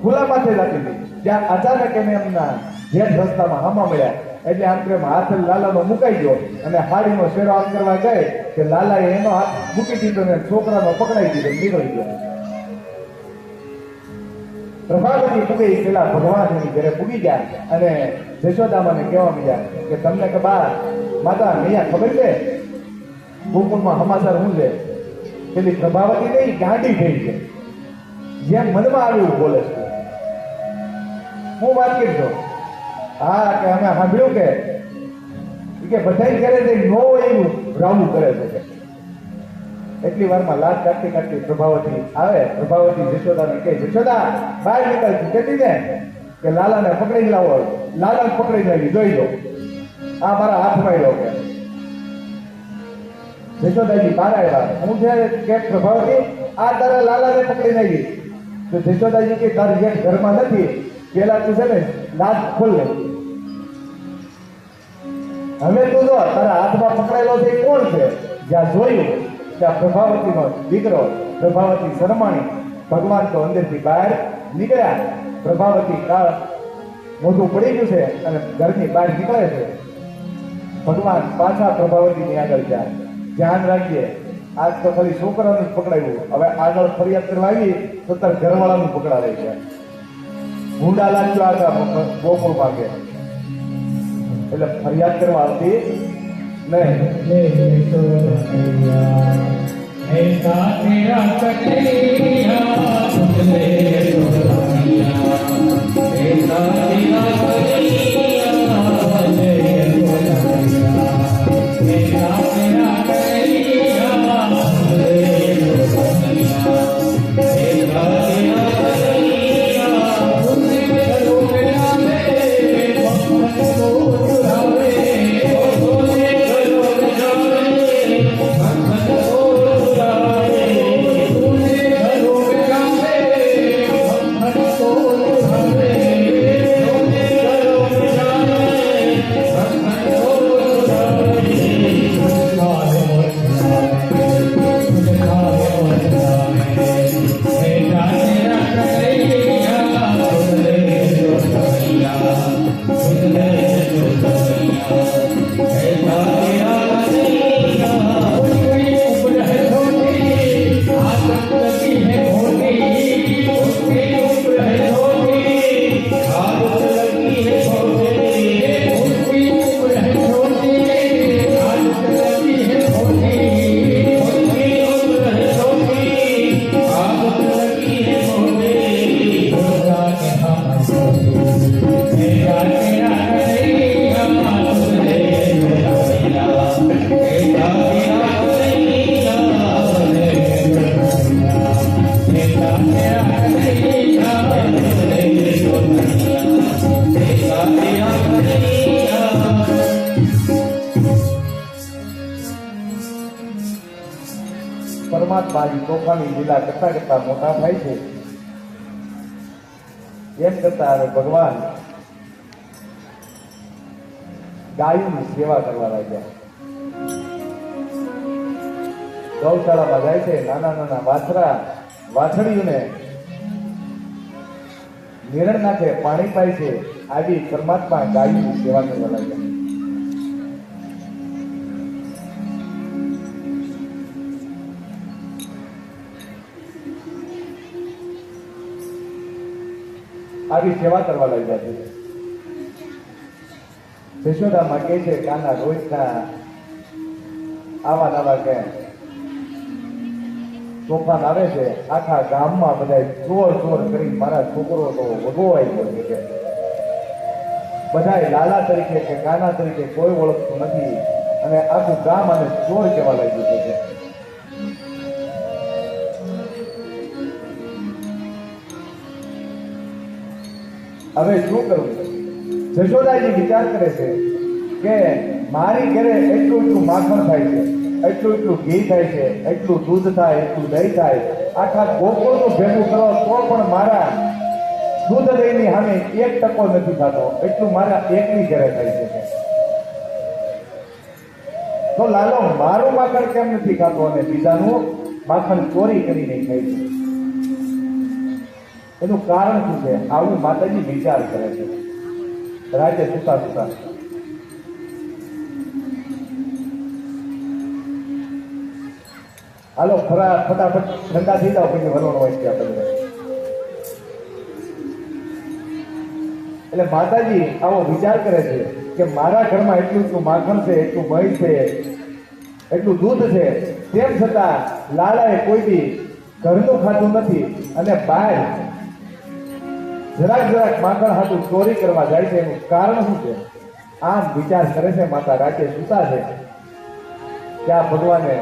ખુલ્લા માથે જતી હતી. ત્યાં અચાનક એને એમના જેઠ રસ્તામાં હામા મળ્યા એટલે આમ પ્રેમ હાથ લાલાનો મુકાઈ ગયો અને હાડીનો શેરો આમ કરવા જાય કે લાલાએ એનો હાથ મૂકી દીધો ને છોકરાનો પકડાઈ દીધો, નીકળી ગયો. પ્રભાવતી પૂગી પેલા ભગવાન એની ઘરે પૂગી ગયા અને જશોદામાને કહેવા માંડ્યા કે તમને કે બા માતા અહીંયા ખબર છે ગોકુળમાં સમાચાર શું છે? પેલી પ્રભાવતી નહીં ગાંડી થઈ છે, જેમ મનમાં આવ્યું બોલે છે. હું વાત કરશો? હા કે અમે સાંભળ્યું કે બધા ઘરે જઈ નો એવું રાવું કરે છે. એટલી વારમાં લાશ કાઢતી પ્રભાવતી આવે. પ્રભાવતી જશોદાને કહે જશોદા બહાર નીકળતી કહેતી ને કે લાલાને પકડી લાવો. લાલાને પકડી લાવી જોઈ લો, આ મારા હાથમાં આવ્યો કે જશોદાજી બહાર આવ્યા. હું છે કે પ્રભાવતી આ તારા લાલાને પકડી નાખી. તો જશોદાજી કે તારી જેઠ ઘરમાં નથી, પેલા તું છે ને દાંત ખોલ લે. હવે તું જો તારા હાથમાં પકડાયેલો છે એ કોણ છે? જ્યાં જોયું ત્યાં પ્રભાવતીનો દીકરો પ્રભાવતી શરમાણી. ભગવાન તો અંદરથી બહાર નીકળ્યા. પ્રભાવતી મોઢું પડી ગયું છે અને ઘરની બહાર નીકળે છે. ભગવાન પાછા પ્રભાવતીની આગળ જાય. ધ્યાન રાખીએ, આજ તો ખાલી છોકરાનું જ પકડાયું, હવે આગળ ફરિયાદ કરવા આવી તો તાર ઘરવાળાનું પકડાવે છે. હુંડા લાગ્યો આગળ ગોકુળ માગે એટલે ફરિયાદ કરવા આવતી નહીં. પરમાત્માની તોફાની લીલા કરતા કરતા મોટા થાય છે. એમ કરતા હવે ભગવાન ગાયોની સેવા કરવા લાગ્યા. ગૌશાળામાં જાય છે, નાના નાના વાછરા વાછડીઓને નિરણ નાખે, પાણી પાય છે. આવી પરમાત્મા ગાયોની સેવા કરવા લાગ્યા. આવી સેવા કરવા લાગ્યા છે. જશોદામાં કહે છે કાના રોજના આવા નવા કે તોફાન આવે છે. આખા ગામમાં બધા ચોર ચોર કરી મારા છોકરો તો વગોવાઈ ગયો છે. બધા લાલા તરીકે કે કાના તરીકે કોઈ ઓળખતું નથી અને આખું ગામ અને ચોર કહેવા લાગ્યું છે. હવે શું કરવું? જશોદાજી વિચાર કરે છે કે મારી ઘરે એટલું એટલું માખણ થાય છે, એટલું એટલું ઘી થાય છે, એટલું દૂધ થાય, એટલું દહીં થાય, આખા ગોકુળનું ભેગું કરો તો પણ મારા દૂધ દહીંની સામે 1% નથી થતો, એટલું મારા એકની ઘરે થાય છે. તો લાલો મારું માખણ કેમ નથી ખાતો અને બીજાનું માખણ ચોરી કરીને ખાય છે? એનું કારણ શું છે? આવું માતાજી વિચાર કરે છે રાતે સુતા સુતા. હાલો ફટાફટ ઠંડા થઈ જાવ, પછી વરોણ હોય છે આપણે. એટલે માતાજી આવો વિચાર કરે છે કે મારા ઘરમાં એટલું એટલું માખણ છે, એટલું મહી છે, એટલું દૂધ છે, તેમ છતાં લાલાએ કોઈ બી ઘરનું ખાતું નથી અને બહાર જરાક જરાક માખણ હાથું ચોરી કરવા જાય છે. એનું કારણ શું છે? આમ વિચાર કરે છે માતા. રાતે સુતા છે ત્યાં ભગવાને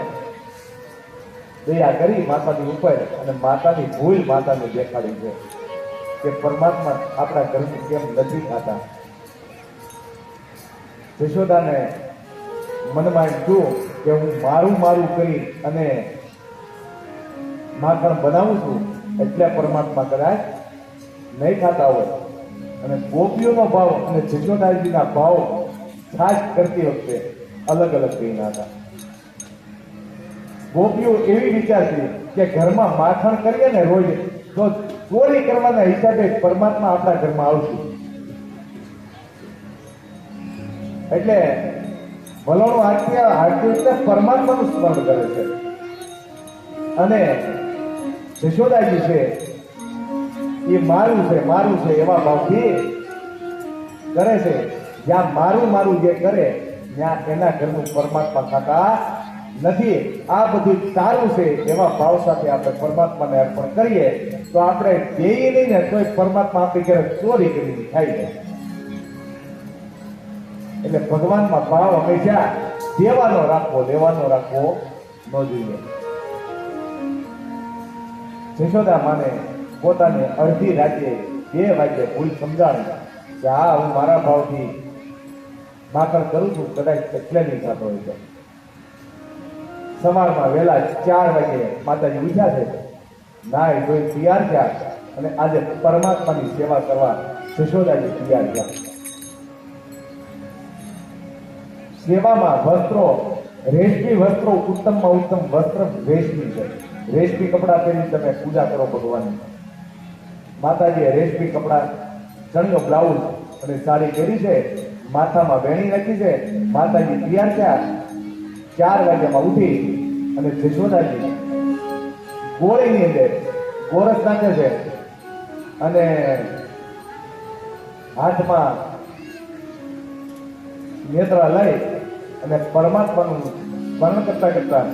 દયા કરી માતાની ઉપર અને માતાની ભૂલ માતાને દેખાડી છે કે પરમાત્મા આપણા ઘરનું કેમ નથી ખાતા. જશોદાને મનમાં એમ થયું કે હું મારું મારું કરી અને માખણ બનાવું છું એટલે પરમાત્મા કદાચ નહીં ખાતા હોય. અને ગોપીઓનો ભાવ અને જશોદાજીના ભાવ છાશ કરતી વખતે અલગ અલગ કહીના હતા. ગોપીઓ એવી વિચારતી કે ઘરમાં માખણ કરીએ ને રોજ તો ચોરી કરવાના હિસાબે પરમાત્મા આપણા ઘરમાં આવશે. એટલે વલણો આરતી પરમાત્માનું સ્મરણ કરે છે. અને જશોદાજી છે એ મારું છે એવા ભાવથી કરે છે. જ્યાં મારું મારું જે કરે ત્યાં એના ઘરનું પરમાત્મા ખાતા નથી. આ બધું સારું છે એવા ભાવ સાથે આપણે પરમાત્માને અર્પણ કરીએ તો આપણે દેઈએ નહીં ને તોય પરમાત્મા આપણી ઘરે ચોરી કરીને ખાઈ જાય. એટલે ભગવાનમાં ભાવ હંમેશા દેવાનો રાખવો, લેવાનો રાખવો ન જોઈએ. જશોદા માને પોતાને અડધી રાતે 2 વાગે ભૂલ સમજાણી કે હા હું મારા ભાવથી માખણ કરું છું, કદાચ એટલે નહીં થતો હોય તો. સવારમાં વહેલા 4 વાગે માતાજી ઉઠ્યા છે, નાય ધોઈ તૈયાર થયા અને આજે પરમાત્માની સેવા કરવા જશોદાજી તૈયાર થયા. સેવામાં વસ્ત્રો, રેશમી વસ્ત્રો ઉત્તમમાં ઉત્તમ વસ્ત્ર રેશમી છે. રેશમી કપડાં પહેરી તમે પૂજા કરો ભગવાનની. માતાજીએ રેશમી કપડાં, ચણિયો બ્લાઉઝ અને સાડી પહેરી છે, માથામાં વેણી રાખી છે. માતાજી તૈયાર થયા, 4 વાગ્યામાં ઉઠી અને જશોદાજી ગોળીની અંદર ગોરસ નાખે છે અને હાથમાં નેત્રા લઈ અને પરમાત્માનું સ્મરણ કરતા કરતા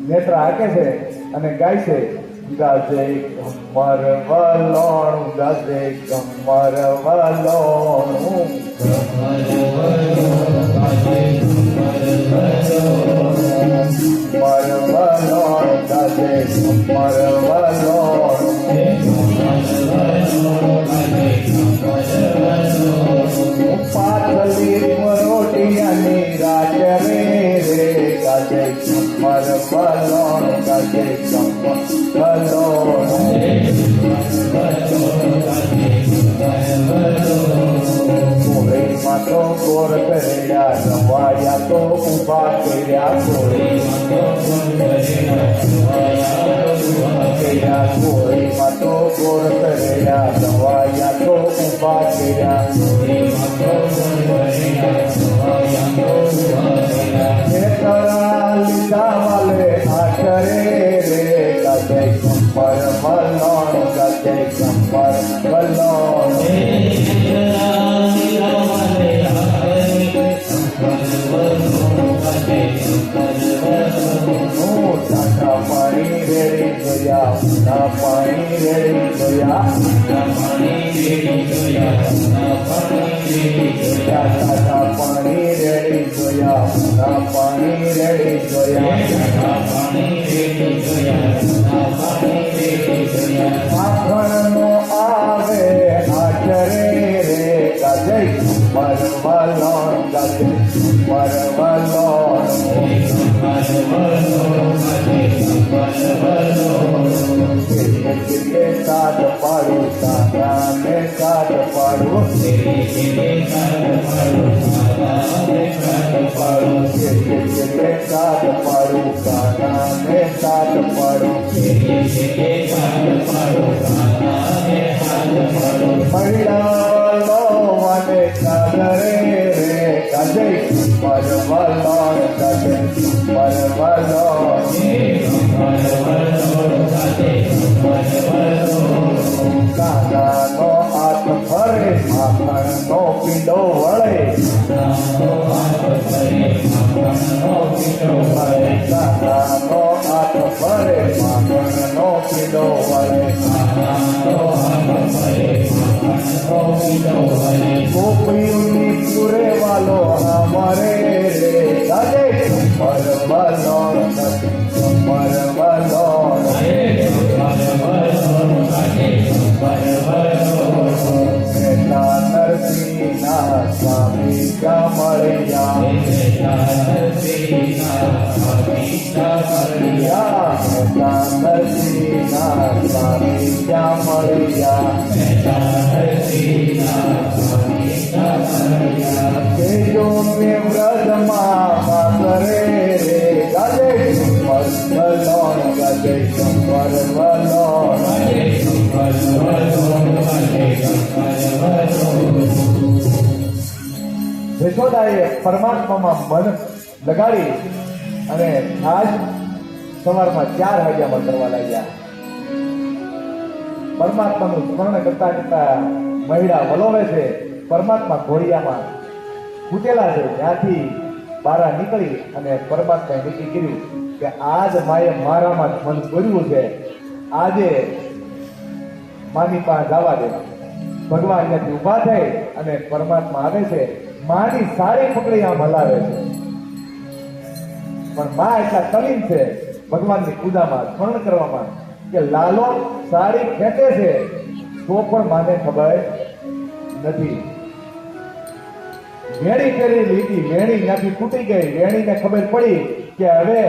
નેત્ર હાકે છે અને ગાય છે, ગાજે ગમર વલોણું, ગાજે ગમર વલોણું, પાતળી પરોટિયાની રાત રે રે, ગાજે ગમર વલોણ, ગાજે ગમર વલોણ. કોળીમાં તો ગોર કર્યા, રવાયા તો ઉભા કર્યા, કોળીમાં તો ગોર કર્યા, રવાયા તો ઉભા કર્યા. લીધા વાલે આચરે રે, ગાજે ગમર વલોણ, ગાજે ગમર વલોણ. ટાટા પાણી રેડી જોયા, ના પાણી રેડી જોયા, ટાટા પાણી રેડી જોયા, ના પાણી રેડી જોયા. માખણનો આવે આચરે રે, ગાજે ગમર વલોણ, ગાજે ગમર વલોણ. સાત પાડું સાને સાત પાડું, સાત પાડું સાને સાત પાડું. મહિલાઓ મને ચાદરે રે, ગાજે ગમર વલોણ, ગાજે ગમર વલોણ. કાનાનો હાથ ફરે, માખણનો પીંડો વળે, કાનાનો હાથ ફરે, માખણનો પીંડો વળે. ગોપીઓની પૂરે વાલો અમારે રે, ગાજે ગમર વલોણ, ગાજે ગમર વલોણ. નરસિંહના સ્વામી કમળિયા, ક્યાં મળ્યા કેજો મેં વ્રજમાં કરે રે ગાજે શંકર વલોણ ગાજે શંકર વલોણ યશોદાએ પરમાત્મામાં મન લગાડી અને આજ સવારમાં 4 વાગ્યામાં કરવા લાગ્યા. પરમાત્માનું સ્મરણ કરતા કરતા મહિલા વલોવે છે. પરમાત્મા ઘોડિયામાં ફૂટેલા છે. ત્યાંથી બહાર નીકળી અને પરમાત્માએ નક્કી કર્યું કે આજ માએ મારામાં મન કર્યું છે, આજે માની પાસે જવા દે. ભગવાન ત્યાંથી ઊભા થઈ અને પરમાત્મા આવે છે. માની સાડી પકડી આમ હલાવે છે, પણ મા એટલા તલીન છે ભગવાનની પૂજામાં સ્મરણ કરવામાં કે લાલો સાડી ખેંચે છે તો પણ માને ખબર નથી. વેણી કરી લીધી, વેણી ત્યાંથી તૂટી ગઈ. વેણીને ખબર પડી કે હવે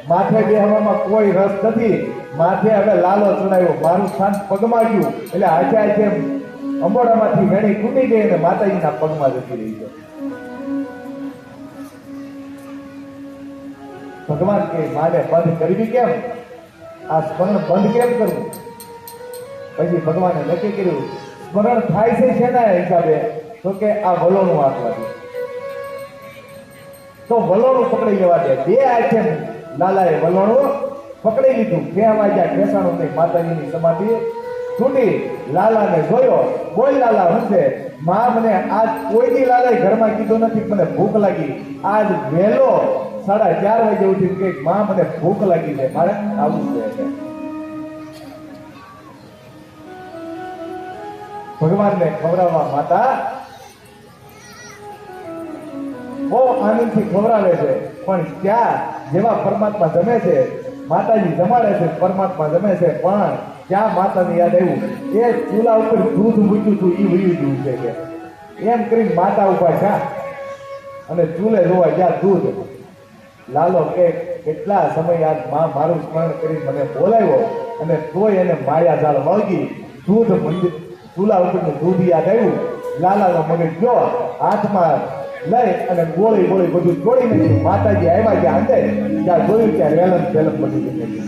માથે બેહવામાં કોઈ રસ નથી, માથે હવે લાલો ચડાવ્યો, મારું સ્થાન પગમાં ગયું. એટલે આજે આજે અંબોડામાંથી વેણી તૂટી ગઈ અને માતાજીના પગમાં જતી રહી છે. ભગવાન કે માને બંધ કરવી કેમ, આ સ્મરણ બંધ કેમ કરવું? પછી ભગવાને નક્કી કર્યું સ્મરણ થાય છે શેના હિસાબે? તો કે આ વલોણું આપવાથી. તો વલોણું પકડી લેવા દે. 2 હાથે લાલાએ વલોણું પકડી લીધું. કહેવા જ્યાં ઠેસાણું નહીં, માતાજીની સમાધિ છૂટી. લાલાને જોયો, બોલ લાલા હશે માં, મને આજ કોઈની લાલાએ ઘરમાં કીધું નથી મને ભૂખ લાગી. આજ વહેલો 4:30 વાગે ઉઠી કે માં મને ભૂખ લાગી છે, મારે આવું છે. ભગવાનને ખવડાવવા માતા બહુ આનંદથી ખવડાવે છે, પણ ત્યાં જેવા પરમાત્મા જમે છે, માતાજી જમાડે છે, પરમાત્મા જમે છે, પણ ત્યાં માતાને યાદ આવ્યું એ ચૂલા ઉપર દૂધ મૂક્યું હતું એ વયું ગયું છે કે એમ કરીને માતા ઉભા છે અને ચૂલે જોવા ગયા દૂધ. લાલો કે કેટલા સમય આજ માં મારું સ્મરણ કરી મને બોલાવ્યો અને તોય એને માયા જાળ વળગી. દૂધ મંદિર ચૂલા ઉપરનું દૂધ યાદ આવ્યું. લાલાનો મગજ ગયો, હાથમાં લઈ અને ગોળી ગોળી બધું છોડી નાખ્યું. માતાજી આવ્યા ગયા અંદર, ત્યાં જોયું ત્યાં રેલમ રેલમ બધું જતું.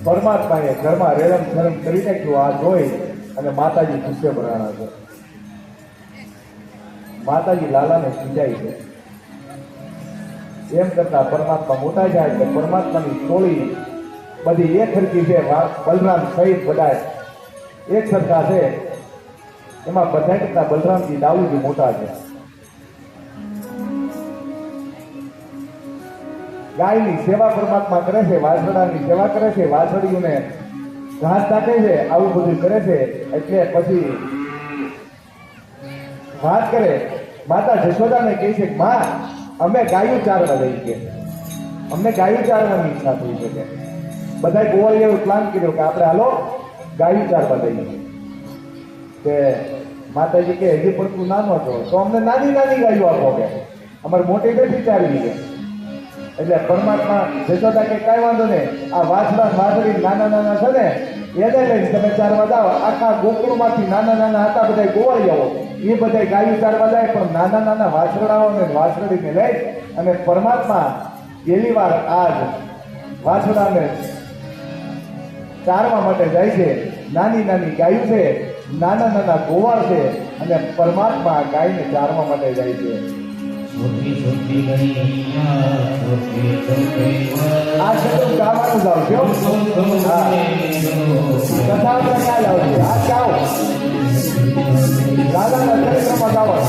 પરમાત્માએ ઘરમાં રેલમ છેલમ કરી નાખ્યું. આ જોઈ અને માતાજી ગુસ્સે ભરાણા છે. માતાજી લાલાને ખીજાય છે. એમ કરતા પરમાત્મા મોટા જાય છે. પરમાત્માની ટોળી બધી એક સરખી છે. બલરામ સહિત બધા એક સરખા છે. એમાં બધા કરતા બલરામજી દાઉજી મોટા છે. ગાયની સેવા પરમાત્મા કરે છે, વાછરડાની સેવા કરે છે, વાછડીઓને ઘાસ નાખે છે, આવું બધું કરે છે. એટલે પછી વાત કરે, માતા જશોદાને કહે છે કે માં, અમે ગાયું ચારવા જઈએ કે અમને ગાયું ચારવાની ઈચ્છા થઈ છે. કે બધા ગોવાળીએ પ્લાન કર્યો કે આપણે હાલો ગાયું ચારવા જઈએ. કે માતાજી કે હજી પણ તું નાનો છો તો અમને નાની નાની ગાયો આપો, કે અમારે મોટી નથી ચારવી. કે એટલે પરમાત્મા જશોદા કે કાંઈ વાંધો નહીં, આ વાછડા વાછડી નાના નાના છે ને એને લઈને તમે ચારવા જાઓ. આખા ગોકુળમાંથી નાના નાના હતા બધા ગોવાળીઓ, એ બધા ગાયું ચારવા જાય, પણ નાના નાના વાછરડાઓ ને વાછરડીને લઈ અને પરમાત્મા પહેલી વાર આજ વાછરડાને ચારવા માટે જાય છે. નાની નાની ગાયું છે, નાના નાના ગોવાળ છે, અને પરમાત્મા ગાયને ચારવા માટે જાય છે. આ શબ્દ ગાવાનું જાવ છો, કથા ક્યાં લાવજો, આ જાઓ દાદાના ચરિત્રમાં ગાવા.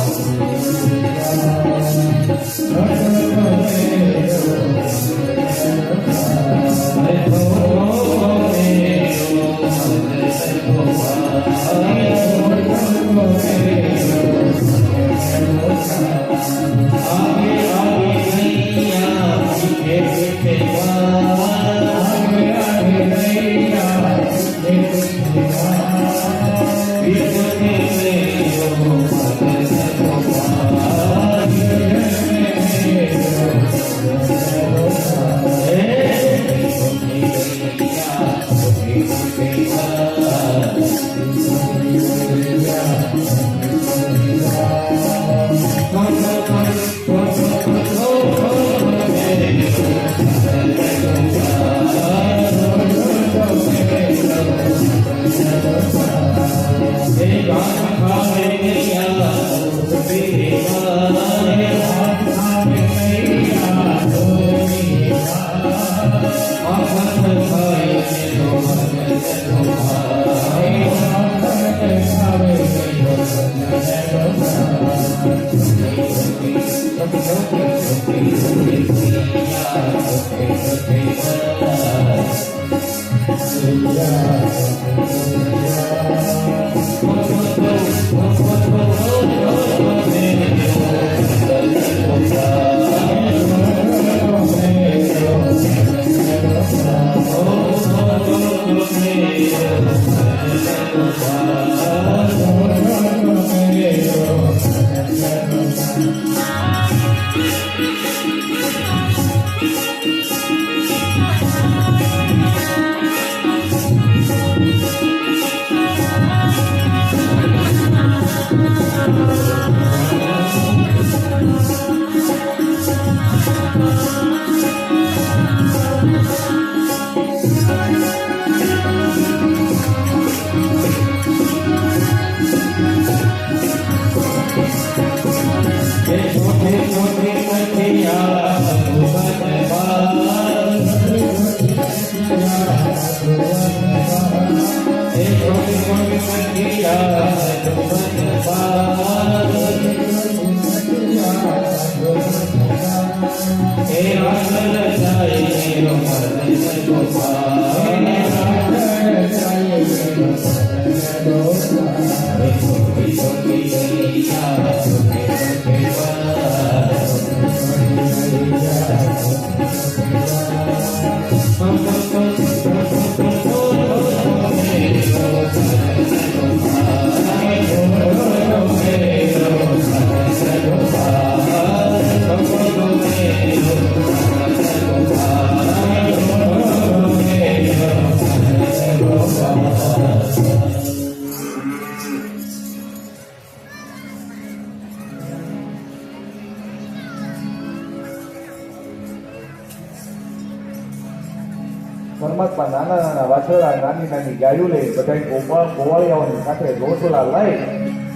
પરમાત્મા નાના નાના વાછરડા નાની નાની ગાયું લઈ બધા ગોવાળિયાઓની સાથે રોટલા લઈ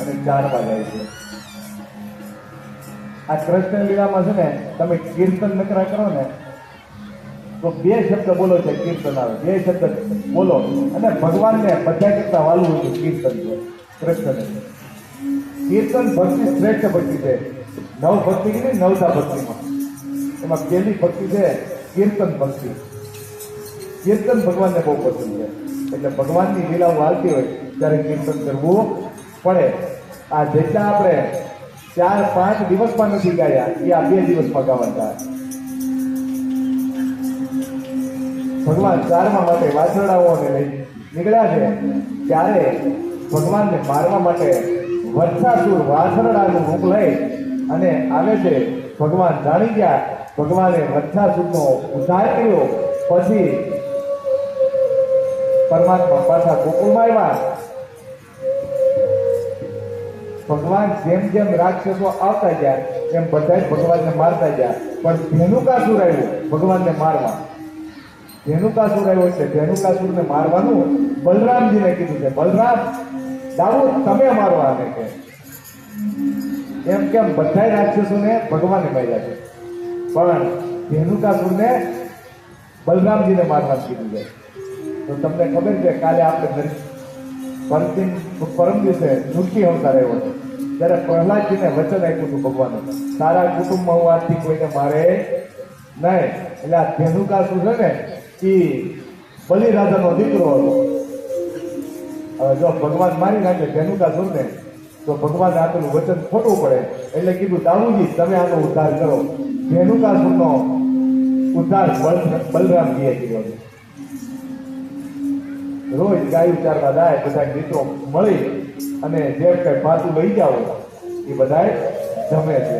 અને ચારવા જાય છે. આ કૃષ્ણ લીલામાં છે ને તમે કીર્તન નકરા કરો ને તો 2 શબ્દ બોલો છે કીર્તન આવે, 2 શબ્દ બોલો અને ભગવાનને બધા કરતા વાલું હોય કીર્તન છે કૃષ્ણ. કીર્તન ભક્તિ શ્રેષ્ઠ ભક્તિ છે. નવ ભક્તિ કીધી નવતા ભક્તિમાં એમાં પહેલી ભક્તિ છે કીર્તન ભક્તિ. કીર્તન ભગવાનને બહુ પસંદ છે. એટલે ભગવાનની લીલાઓ આવતી હોય ત્યારે કીર્તન કરવું પડે. આ જેટલા આપણે 4-5 દિવસમાં નથી ગાયા એ આ 2 દિવસમાં ગાવાના. ભગવાન ચારમા માટે વાછરડાઓને લઈ નીકળ્યા છે ત્યારે ભગવાનને મારવા માટે વત્સાસુર વાછરડાનું રૂપ લઈ અને આવે છે. ભગવાન જાણી ગયા. ભગવાને વત્સાસુરનો ઉદ્ધાર કર્યો. પછી પરમાત્મા પાછા ગોકુળમાં આવ્યા. ભગવાન જેમ જેમ રાક્ષસો આવતા ગયા એમ બધા ભગવાનને મારતા ગયા. પણ ધેનુકાસુર આવ્યો ભગવાનને મારવા. ધેનુકાસુર આવ્યો છે. ધેનુકાસુરને મારવાનું બલરામજીને કીધું છે. બલરામ દાઉદ તમે મારવા આવે કે એમ કેમ બધા રાક્ષસોને ભગવાને માર્યા છે. પણ ધેનુકાસુરને બલરામજીને મારવા કીધું છે. તો તમને ખબર છે કાલે આપણે પરમ દિવસે નૃત્ય અવતાર આવ્યો હતો ત્યારે પ્રહલાદજીને વચન આપ્યું હતું ભગવાને સારા કુટુંબમાં હું આજથી કોઈને મારે નહીં. એટલે આ ધેનુકાસુર છે ને એ બલિરાજાનો દીકરો હતો. હવે જો ભગવાન મારી નાખે ધેનુકાસુરને તો ભગવાન આપેલું વચન ખોટું પડે. એટલે કીધું દાઉજી તમે આનો ઉદ્ધાર કરો. ધેનુકાસુરનો ઉદ્ધાર બલરામજીએ કર્યો છે. રોજ ગાયું ચારવા જાય બધા મિત્રો મળી અને જે કઈ પાછું લઈ જાવ એ બધા જમે છે.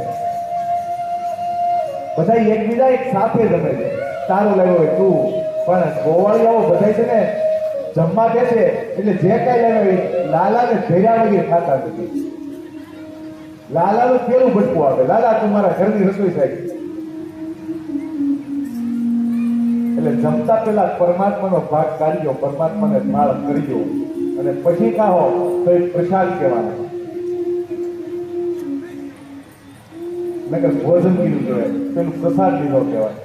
બધા એકબીજા એક સાથે જમે છે. તારું લાવ્યો હોય તું પણ ગોવાળિયાઓ બધા છે ને જમવા દે છે એટલે જે કઈ લાવ્યો લાલા ને ભેર્યા વગેરે ખાતા નથી. લાલાનું કેવું ભટકું આવે લાલા તું મારા ઘરની રસોઈ થાય. એટલે જમતા પેલા પરમાત્માનો ભાગ કાઢ્યો. પરમાત્માને થાળ કરજો અને પછી ખાઓ તો એ પ્રસાદ કહેવાનો. નકર ભોજન કીધું કહેવાય. પેલું પ્રસાદ લીધો કહેવાય.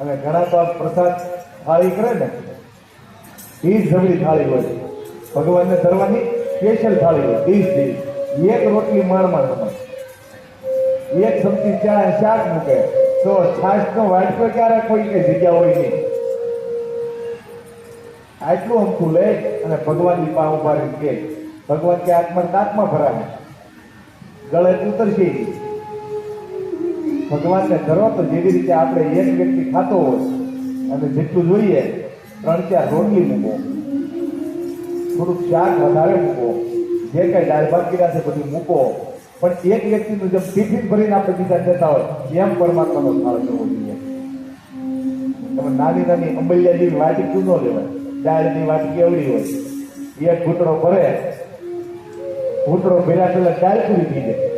અને ઘણા તો પ્રસાદ થાળી કરે ને એ જ જબરી થાળી હોય. ભગવાનને ધરવાની સ્પેશિયલ થાળી હોય. 30 દિવસ એક રોટલી માણમાં તમે એક ચમચી ચા શાક મૂકે તો છાશનો વાટકો ક્યારે કોઈ કઈ જગ્યા હોય નહીં. આટલું અમથું લે અને ભગવાનની પા ઉભા રહી કે ભગવાન કે આત્મા દાંતમાં ભરાવે ગળે ઉતરશે. ભગવાનને ધરો તો જેવી રીતે આપણે એક વ્યક્તિ ખાતો હોય અને જેટલું જોઈએ 3-4 રોટલી મૂકો, થોડુંક શાક વધારે મૂકો, જે કઈ દાળ ભાત કર્યા છે બધું મૂકો. પણ એક વ્યક્તિનું જેમ ટિફિન ભરીને આપણે બીજા જતા હોય એમ પરમાત્માનો થાળ કરવો જોઈએ. તમે નાની નાની અંબલિયા જેવી વાટકી ન લેવાય. દાળની વાટકી એવડી હોય. એક ઘૂંટડો ભરે, ઘૂંટડો ભર્યા પેલા દાળ પૂરી થઈ જાય.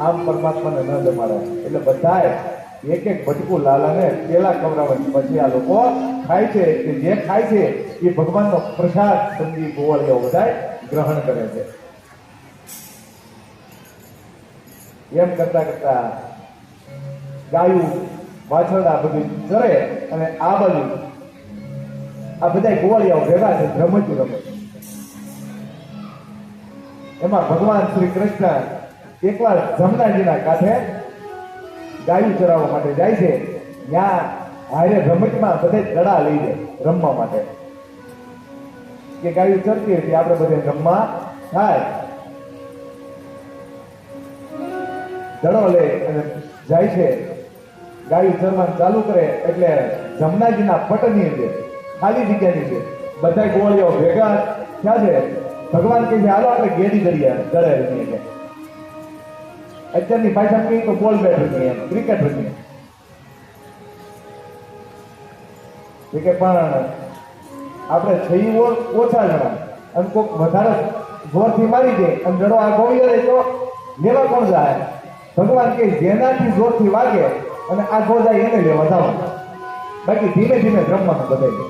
આમ પરમાત્માને ન જમાડે. એટલે બધાએ એક એક ભટકું લાલાને પેલા ખવડાવે પછી આ લોકો ખાય છે. કે જે ખાય છે એ ભગવાનનો પ્રસાદ સમજી ગોવાળિયાઓ બધા ગ્રહણ કરે છે. એમ કરતા કરતા ગાયું વાછરડા બધું ચરે અને આ બાજુ આ બધા ગોવાળિયાઓ ભેગા છે રમતું રમે. એમાં ભગવાન શ્રી કૃષ્ણ એકવાર જમનાજીના કાંઠે ગાયું ચરાવવા માટે જાય છે. ત્યાં હારે રમતમાં બધે દડા લઈ જાય રમવા માટે કે ગાયું ચરતી હતી આપણે બધે રમવા થાય. દડો લે અને જાય છે. ગાયું ચરવાનું ચાલુ કરે એટલે જમનાજીના પટની અંદર ખાલી જગ્યાની છે. બધા ગોળીઓ ભેગા થયા છે. ભગવાન કહે છે હાલો આપણે ગેડી કરીએ ગળે રમીએ. અત્યારની ભાષામાં કહીએ તો બોલ બેટ રમીએ, ક્રિકેટ રમીએ. કે પણ આપણે છઈ ઓછા જણા અને કોઈક વધારે જોરથી મારી દે અને જડો આ ગોળીઓ રહે તો લેવા કોણ જાય? ભગવાન કે જેનાથી જોરથી વાગે અને આ ગો જાય એને લેવા જવાનું. બાકી ધીમે ધીમે રમવાનું બધાય.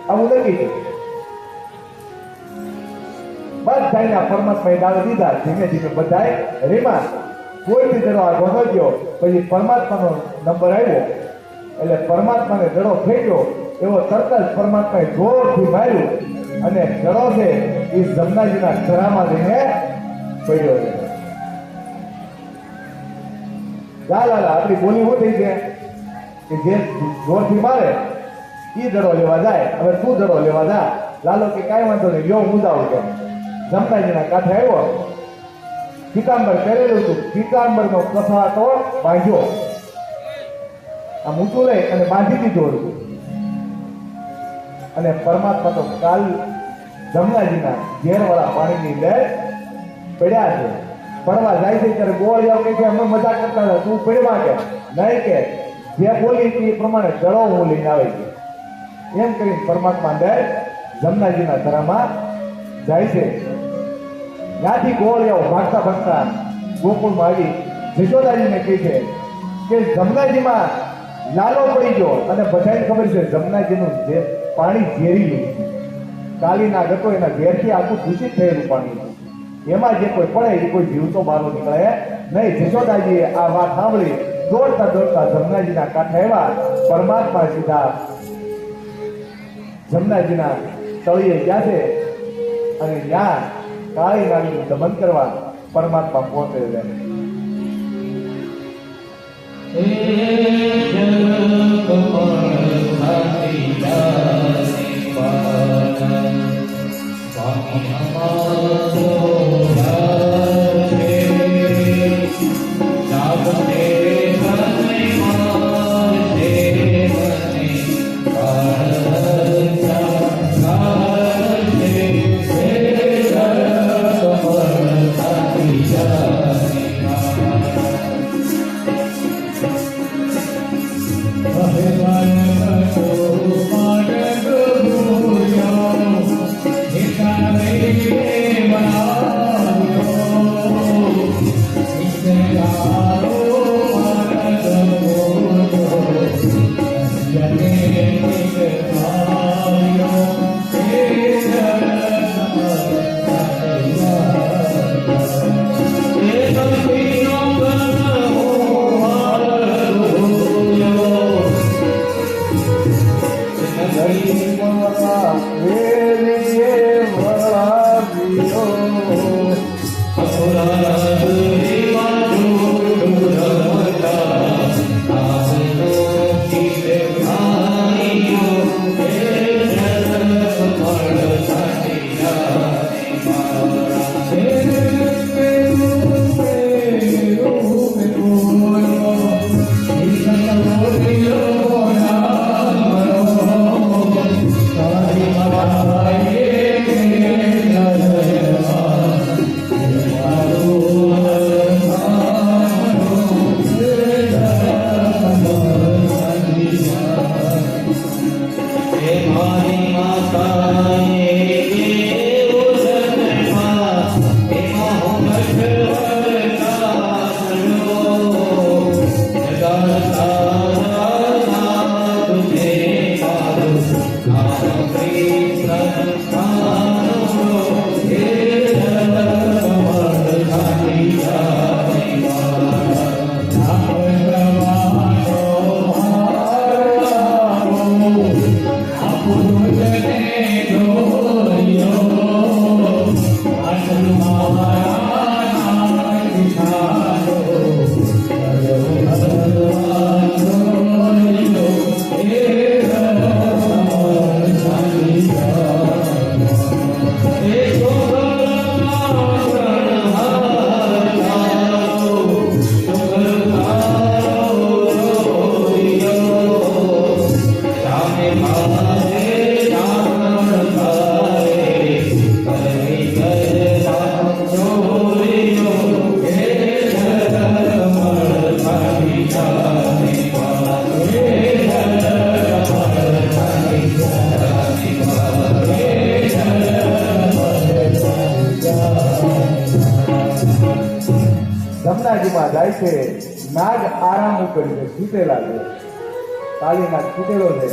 આવું નથી છે. બધાના પરમાત્માએ દાવ દીધા. ધીમે ધીમે બધાએ રેમા. કોઈથી જડો આ ગયો પછી પરમાત્માનો નંબર આવ્યો એટલે પરમાત્માને જડો થઈ ગયો. એવો તરત જ પરમાત્માએ જોરથી માર્યું અને જડો છે એ જમનાજીના ઘરામાં જઈને પડ્યો છે. લાલા આપણી બોલી શું થઈ છે કે જે જોરથી મારે એ દડો લેવા જાય. હવે તું દડો લેવા જા. લાલો કે કાંઈ વાંધો નહીં, યો મુદાવ કે જમનાજીના કાંઠે આવ્યો. પીતાંબર પહેરેલું હતું, પીતાંબરનો કથાટો બાંધ્યો, આ ઊંચું લઈ અને બાંધી દીધું હતું. અને પરમાત્મા તો કાલ જમનાજીના ઝેરવાળા પાણીની અંદર પડ્યા છે. પડવા જાય છે ત્યારે ગોળિયા કે અમે મજાક કરતા હતા, તું પડવા કે નહીં, કે જે બોલી એ પ્રમાણે જળો હું લઈને આવે છે. એમ કરીને પરમાત્મા અંદર જમનાજીના ધરામાં જાય છે. ત્યાંથી ગોળિયાઓ ભાગતા ભાગતા ગોકુળમાં આવી જશોદાજીને કહે છે કે જમનાજીમાં લાલો પડી ગયો. અને બધાને ખબર છે જમનાજીનું જે પાણી ઝેરીલું, કાલીના ગતો એના ઝેરથી આખું દૂષિત થયેલું પાણી, એમાં જે કોઈ પડે એ કોઈ જીવતો બહાર નીકળે નહીં. જશોદાજીએ આ વાત સાંભળી દોડતા દોડતા જમનાજીના કાંઠે આવ્યા. પરમાત્મા સીધા જમનાજીના તળિયે ગયા છે અને ત્યાં કાળી નાગનું દમન કરવા પરમાત્મા પહોંચે છે. જમનાજીમાં જાય છે. નાગ આરામ ઉપર છે, છૂટેલા છે. કાળી નાગ છૂટેલો છે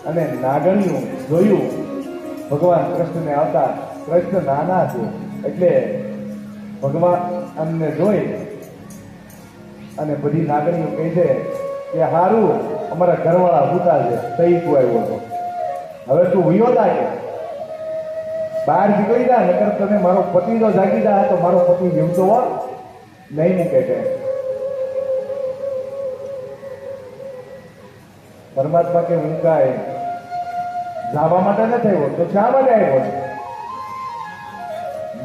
અને નાગણિયું જોયું ભગવાન કૃષ્ણને આવતા. કૃષ્ણ નાના છે એટલે ભગવાનને જોઈ અને બધી નાગણીઓ કહે છે કે હારું અમારા ઘરવાળા ભૂતા છે, તઈ તું આવ્યો હતો. હવે તું વિયોતા કે બહાર નીકળી જા, નકર તમે મારો પતિ જો જાગી જા તો મારો પતિ જીવતો હો નહીં મૂકે કે. પરમાત્મા કે હું કાંઈ જવા માટે નથી આવ્યો તો શા માટે આવ્યો છે?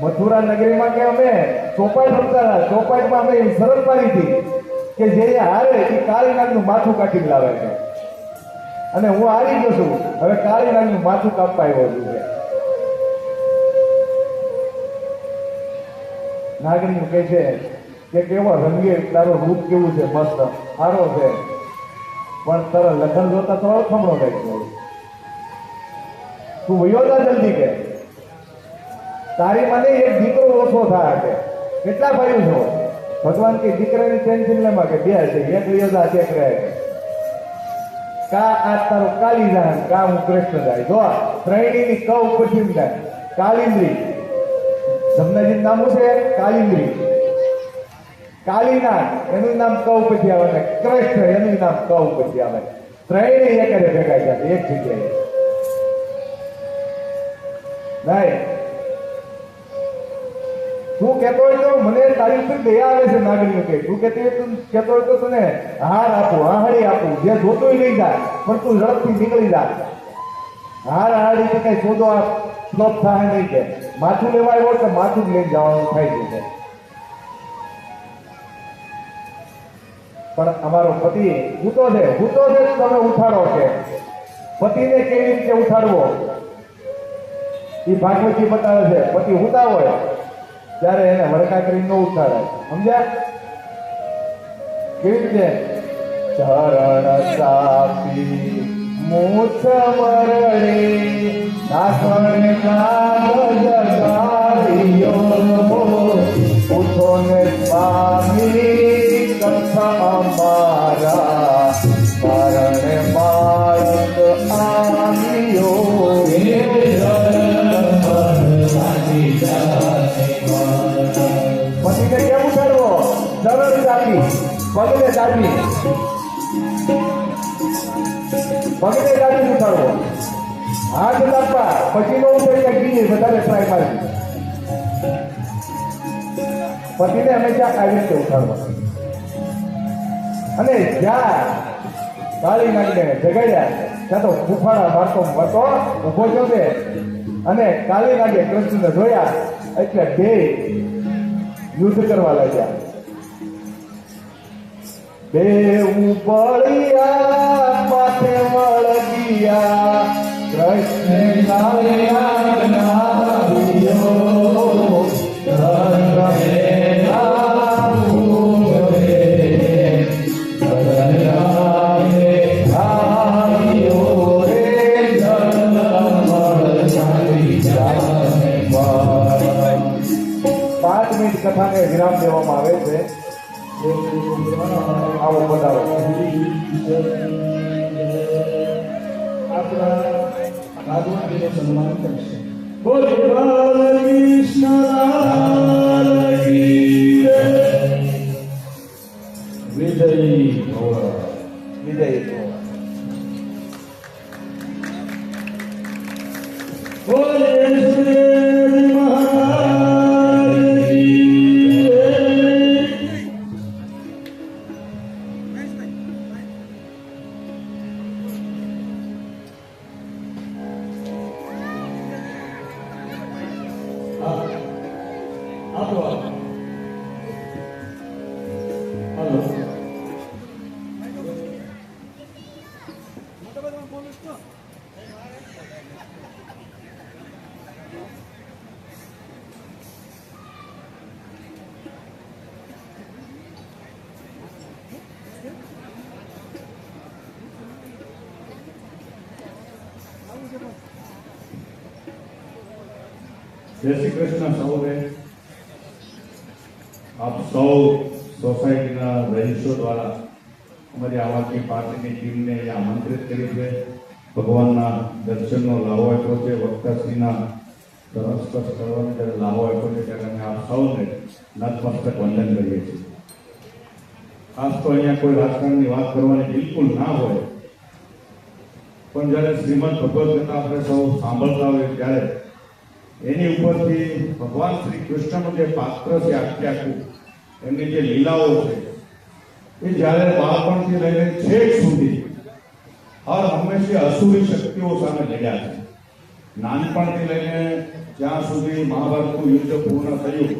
મથુરા નગરીમાં કે અમે ચોપાટ રમતા હતા, ચોપાટમાં અમે એવી શરત પાડી હતી કે જે હારે એ કાળી નાગનું માથું કાઢીને લાવે છે, અને હું હારી ગયો છું, હવે કાળી નાગનું માથું કાપવા આવ્યો છું. નાગરિક કહે છે કે કેવો રંગે તારો રૂપ કેવું છે, મસ્ત સારો છે, પણ તારા લખન જોતા તો ખમણો લાગ્યો. તું વયોતા જલ્દી કે તારી મને એક દીકરો ઓછો થાય કે કેટલા ભાઈઓ છો? ભગવાન કે દીકરાની ટેન્શન લેમાં કે બે છે, એક વયોતા એક રહે કા આ તારો કાલી જાય કા હું કૃષ્ણ જાય. જો ત્રણેયની કવ પછી જાય. કાલિંદ્રી જમનાજી નામ શું છે? કાલિંદ્રી. કાલીનાગ એનું નામ કવ પછી આવે ને કૃષ્ણ એનું નામ કવ પછી આવે. ત્રણેય એક ભેગા છે એક જગ્યાએ નહીં. તું કહેતો હોય તો મને તારી ઉપર દયા આવે છે. નાગરિકો કે તું કહેતો હોય તો તને હાર આપું, હાડી આપું, જે જોતું લઈ જાય, પણ તું ઝડપથી નીકળી જા. હાડી તો કઈ શોધો આ ફ્લોપ થાય નહીં કે માથું લેવા આવ્યો તો માથું જ લઈને જવાનું થાય છે. પણ અમારો પતિ હૂતો છે તમે ઉઠાડો કે પતિને કેવી રીતે ઉઠાડવો એ ભાગવતજી બતાવે છે. પતિ હૂતા હોય ત્યારે એને વડકા કરી ન ઉઠાડાય. સમજ્યા? કેવી રીતે? ચરણ સાપી મૂછ મરડી નાસણ કાગજ કાઢ્યો ઉઠો ને સ્વામી કથા અમારા કારણે માર્ગ આવ્યો. પતિને કેમ ઉઠાડવો? સરળ જાતી પગલે જાતી ઉઠાડવો. હાથ લાગવા પછી નો ઉઠાડી ગીરી વધારે ટ્રાય મારી. પતિને હંમેશા આવી રીતે ઉઠાડવા. અને જ્યાં કાળી નાગને જગાડ્યા ત્યાં તો ફૂફાડા મારતો ઉભો થયો છે. અને કાળી નાગે કૃષ્ણને જોયા એટલે બે યુદ્ધ કરવા લાગ્યા. બે ઉપળિયા માથે વળગિયા કૃષ્ણ કથાને વિરામ દેવામાં આવે છે. આવો બતાવો. આપણા ભાગવતજીને સન્માન કરશે. બોલે બાલકૃષ્ણ વિજયી ભવ. વિજય બોલે શ્રી મહારાજ. આપો હાલો. જય શ્રી કૃષ્ણ સૌને. આપ સૌ સોસાયટીના રહીશો દ્વારા અમારી આમ આદમી પાર્ટીની ટીમને અહીંયા આમંત્રિત કરી છે. ભગવાનના દર્શનનો લાભો આપ્યો છે. વક્તાશ્રીના સરસ્પર્શ કરવાનો જ્યારે લાભો આપ્યો છે ત્યારે અમે આપ સૌને નતમસ્તક વંદન કરીએ છીએ. ખાસ તો અહીંયા કોઈ રાજકારણની વાત કરવાની બિલકુલ ના હોય પણ જ્યારે શ્રીમદ ભગવદ ગીતા આપણે સૌ સાંભળતા હોઈએ ત્યારે એની ઉપરથી ભગવાન શ્રી કૃષ્ણનું જે પાત્ર છે આખે આખું એમની જે લીલાઓ છે એ જ્યારે બાળપણથી લઈને છેક સુધી હર હંમેશા અસુરી શક્તિઓ સામે લડ્યા છે. નાનપણથી લઈને જ્યાં સુધી મહાભારતનું યુદ્ધ પૂર્ણ થયું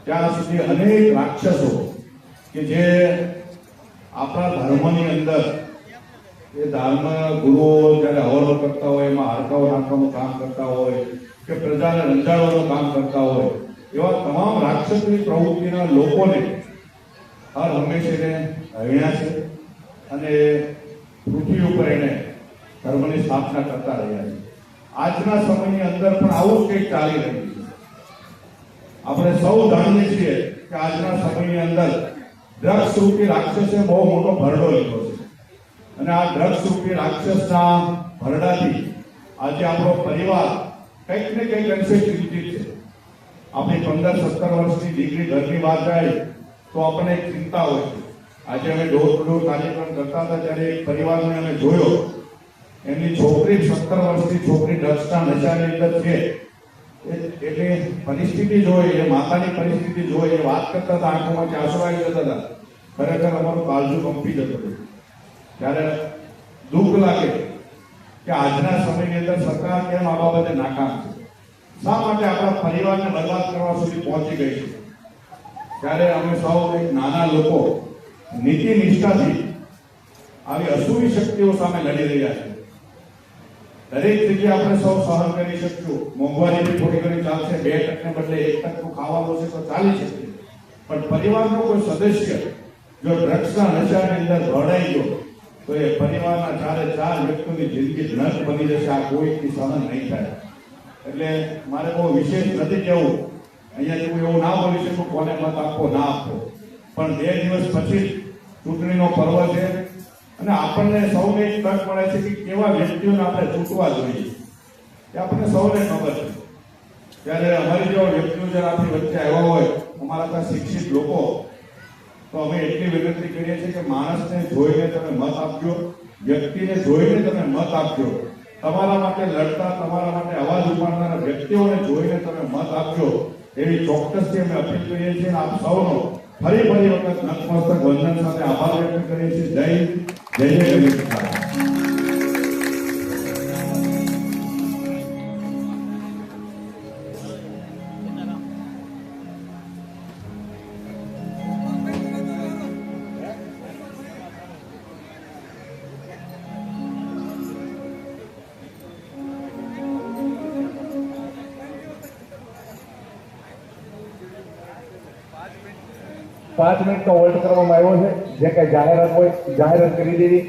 ત્યાં સુધી અનેક રાક્ષસો કે જે આપણા ધર્મની અંદર એ ધર્મ ગુરુઓ જ્યારે હવનો કરતા હોય એમાં હાડકાઓ નાખવાનું કામ કરતા હોય કે પ્રજાને રંજાડવાનું કામ કરતા હોય એવા તમામ રાક્ષસની પ્રવૃત્તિના લોકોને હર હંમેશા એને હણ્યા છે અને પૃથ્વી ઉપર એને ધર્મની સ્થાપના કરતા રહ્યા છે. આજના સમયની અંદર પણ આવું કંઈક ચાલી રહ્યું છે. આપણે સૌ જાણીએ છીએ કે આજના સમયની અંદર ડ્રગ્સ રૂપી રાક્ષસે બહુ મોટો ભરડો લીધો છે અને આ ડ્રગ્સ રૂપી રાક્ષસના ભરડાથી આજે આપણો પરિવાર કંઈક ને કંઈક અંશે ચિંતિત છે. આપણી 15-17 વર્ષની દીકરી ઘરની બહાર જાય તો આપણને એક ચિંતા હોય છે. આજે અમે ડોર ટુ ડોર કાર્યક્રમ કરતા હતા ત્યારે એક પરિવારને અમે જોયો, એમની છોકરી 17 વર્ષની છોકરી ડ્રગ્સના નશાની અંદર છે. એટલે પરિસ્થિતિ જોઈ, એ માતાની પરિસ્થિતિ જોઈ, એ વાત કરતા હતા, આંખોમાંથી આંસુ આવી જતા હતા. ખરેખર અમારું કાળજું કંપી જતું હતું. ત્યારે દુઃખ લાગે કે આજના સમયની અંદર સરકાર કેમ આ બાબતે નાકામ છે, શા માટે આપણા પરિવારને બરબાદ કરવા સુધી પહોંચી ગઈ છે. ત્યારે અમે સૌ એક નાના લોકો નીતિ નિષ્ઠાથી આવી અસુરી શક્તિઓ સામે લડી રહ્યા છે. દરેક જગ્યાએ આપણે સૌ સહન કરી શકશું. મોંઘવારી બી થોડી ઘણી ચાલશે, 2% બદલે 1% ખાવાનું છે તો ચાલી શકે, પણ પરિવારનો કોઈ સદસ્ય જો ડ્રગ્સના નશાની અંદર ભળાઈ ગયો તો એ પરિવારના 4 વ્યક્તિઓની જિંદગી નર્ક બની જશે. આ કોઈથી સહન નહીં થાય. એટલે મારે બહુ વિશેષ નથી કહેવું, અહીંયા હું એવું ના બોલી શકું કોને મત આપવો ના આપવો, પણ 2 દિવસ પછી ચૂંટણીનો પર્વ છે અને આપણને સૌને એક તક મળે છે કે કેવા વ્યક્તિઓને આપણે ચૂંટવા જોઈએ એ આપણને સૌને ખબર છે. ત્યારે અમારી જેવા વ્યક્તિઓ જ્યારે આપણી વચ્ચે આવ્યા હોય, અમારા ત્યાં શિક્ષિત લોકો, તો અમે એટલી વિનંતી કરીએ છીએ કે માણસને જોઈને તમે મત આપજો, વ્યક્તિને જોઈને તમે મત આપજો. તમારા માટે લડતા, તમારા માટે અવાજ ઉપાડનારા વ્યક્તિઓને જોઈને તમે મત આપજો એવી ચોક્કસથી અમે અપીલ કરીએ છીએ. આપ સૌનો ફરી વખત નતમસ્તક વંદન સાથે આભાર વ્યક્ત કરીએ છીએ. જય ગણેશ. પાંચ મિનિટનો હોલ્ડ કરવામાં આવ્યો છે. જે કઈ જાહેરાત હોય જાહેરાત કરી દેવી.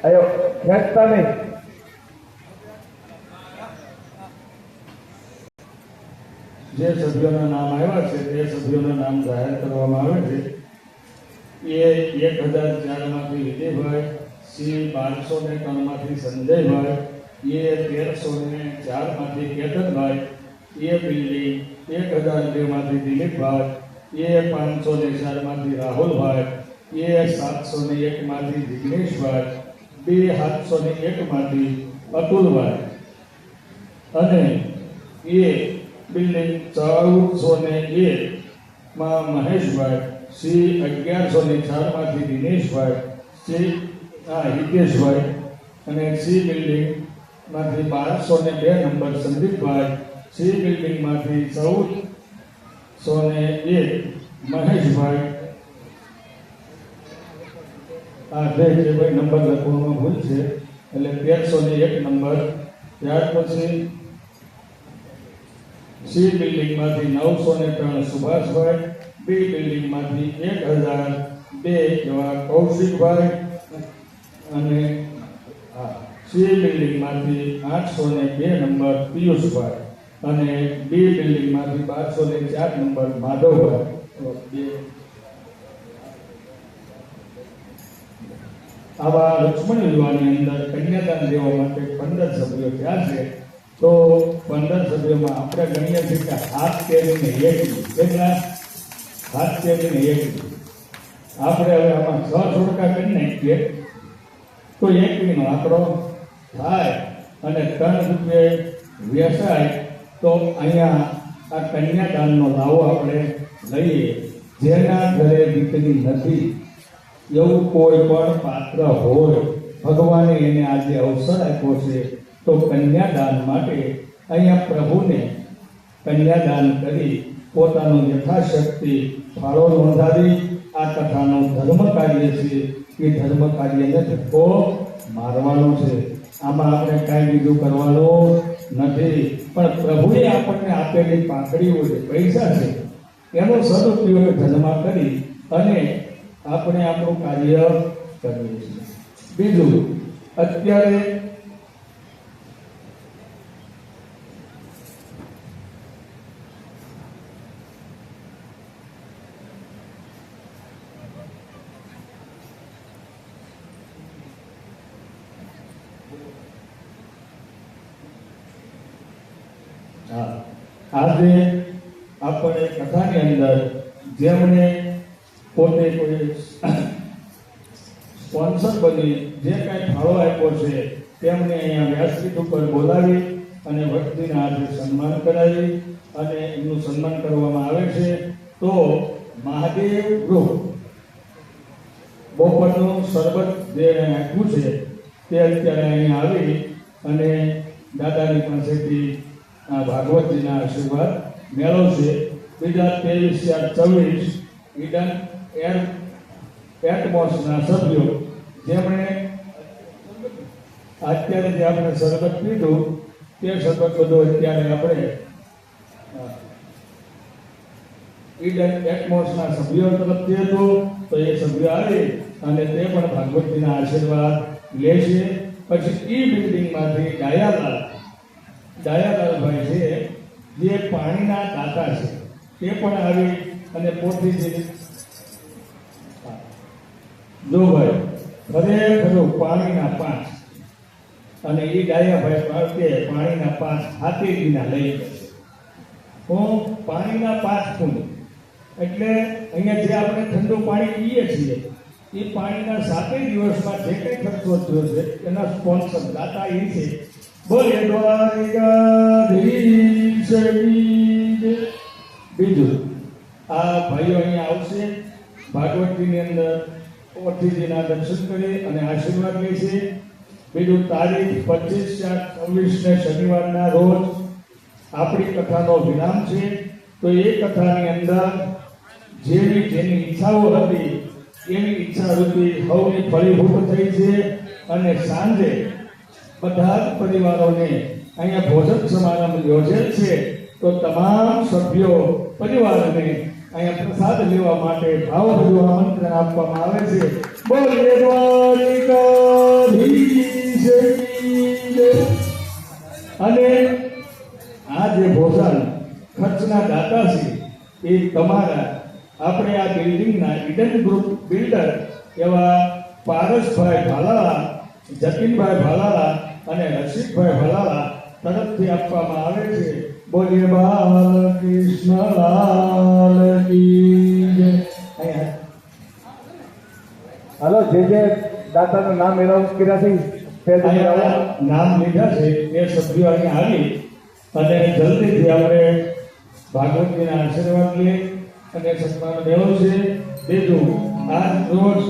અયો ખેંચતા નહીં. જે સભ્યોના નામ આવ્યા છે તે સભ્યોના નામ જાહેર કરવામાં આવે છે. એ 1004 માંથી વિજયભાઈ, C1203 માંથી સંજયભાઈ, A1304 માંથી કેતનભાઈ, એ બિલ્ડિંગ 1002 માંથી દિલીપભાઈ, A504 માંથી રાહુલભાઈ, A701 માંથી જિગ્નેશભાઈ, B701 માંથી અતુલભાઈ અને એ બિલ્ડિંગ 1401 માં મહેશભાઈ, C1104 માંથી દિનેશભાઈ, હિતેશભાઈ અને C બિલ્ડિંગ માંથી 1202 નંબર સંદીપભાઈ, C બિલ્ડિંગ માંથી 1401 મહેશભાઈ. આ જે ભાઈ નંબર લખવામાં ભૂલ છે એટલે 1301 નંબર. ત્યાર પછી C બિલ્ડિંગ માંથી 903 સુભાષભાઈ, B બિલ્ડિંગ માંથી 1002 એવા કૌશિકભાઈ અને C બિલ્ડિંગ માંથી 802 નંબર પિયુષભાઈ અને B બિલ્ડિંગ માંથી 1204 નંબર માધવભાઈ. આવા લક્ષ્મણ યુવાની અંદર કન્યાદાન દેવા માટે 15 સભ્યો થયા છે. તો 15 સભ્યોમાં આપણે ગણીએ છીએ કે હાથ કેરીને કેટલા હાથ કેરીને આપણે હવે આમાં 6 છોડકા કરી નાખીએ તો એકવીનો આંકડો થાય અને 3 રૂપિયે વેચાય તો અહીંયા આ કન્યાદાનનો લાવો આપણે લઈએ. જેના ઘરે દીકરી નથી એવું કોઈ પણ પાત્ર હોય, ભગવાને એને આજે અવસર આપ્યો છે તો કન્યાદાન માટે અહીંયા પ્રભુને કન્યાદાન કરી પોતાનું યથાશક્તિ ફાળો નોંધાવી આ કથાનું ધર્મ કાર્ય છે એ ધર્મ કાર્યને ધક્કો મારવાનો છે. આમાં આપણે કાંઈ બીજું કરવાનું નથી, પણ પ્રભુએ આપણને આપેલી પાંખડીઓ જે પૈસા છે એનો સદુપયોગ ધર્મમાં કરી અને આપણે આપણું કાર્ય કરીએ છીએ. બીજું, અત્યારે આજે આપણે કથાની અંદર જેમણે પોતે કોઈ સ્પોન્સર બની જે કાંઈ ફાળો આપ્યો છે તેમને અહીંયા વ્યાસપીઠ ઉપર બોલાવી અને ભક્તિના આજે સન્માન કરાવી અને એમનું સન્માન કરવામાં આવે છે. તો મહાદેવ ગ્રુપ બપોરનું શરબત જે આપ્યું છે તે અત્યારે અહીંયા આવી અને દાદાની પાસેથી આ ભાગવતજીના આશીર્વાદ મેળવશે. બીજા 23/24 ઈડન એટમોસના સભ્યો જેમણે અત્યારે જે આપણે શરબત પીધું તે શરબત બધું અત્યારે આપણે ઈડન એટમોસના સભ્યો તરફથી હતું તો એ સભ્યો આવે અને તે પણ ભાગવતજીના આશીર્વાદ લેશે. પછી ઈ બિલ્ડિંગમાંથી દયાલાલભાઈ છે જે પાણીના દાતા છે તે પણ આવી અને પોતીજી જો ભાઈ ખરેખર પાણીના 5 અને એ ડાયાભાઈ પાડકે પાણીના 5 હાથેજીના લઈ જશે. હું પાણીના 5 ફૂલ એટલે અહીંયા જે આપણે ઠંડુ પાણી પીએ છીએ એ પાણીના 7 દિવસમાં જે કંઈ ખર્ચો થયો છે એના સ્પોન્સર દાતા એ છે. બોલે દ્વારિકાધીશ કી. બીજું, આ ભાઈઓ અહીંયા આવશે ભાગવતજીની અંદર પોથીજીના દર્શન કરી અને આશીર્વાદ લે છે. બીજું, તારીખ 25/24 શનિવારના રોજ આપણી કથાનો વિરામ છે. તો એ કથાની અંદર જેની જેની ઈચ્છાઓ હતી એની ઈચ્છા રૂપી હવની ફળીભૂત થઈ છે અને સાંજે બધા જ પરિવારોને અહીંયા ભોજન સમારંભ યોજેલ છે. તો તમામ સભ્યો પરિવારને અહીંયા પ્રસાદ લેવા માટે ભાવભર્યું આમંત્રણ આપવામાં આવે છે. બોલે દ્વારિકાધીશ કી જય. અને આ જે ભોજન ખર્ચના દાતા છે એ તમારા આપણે આ બિલ્ડિંગના ઈડન ગ્રુપ બિલ્ડર એવા પારસભાઈ ભાલાળા, જતીનભાઈ ભાલાળા અને રસિકભાઈ ભાલાળા તરફથી આપવામાં આવે છે. બોલીએ બાલકૃષ્ણ લાલ કી જય. હાલો, જે દાતાનું નામ એનાઉન્સ કર્યા છે અહીંયા નામ લીધા છે એ સભ્યો અહીંયા આવી અને જલ્દીથી આપણે ભાગવતજીના આશીર્વાદ લઈએ અને સન્માન મેળવશે. બીજું, આજ રોજ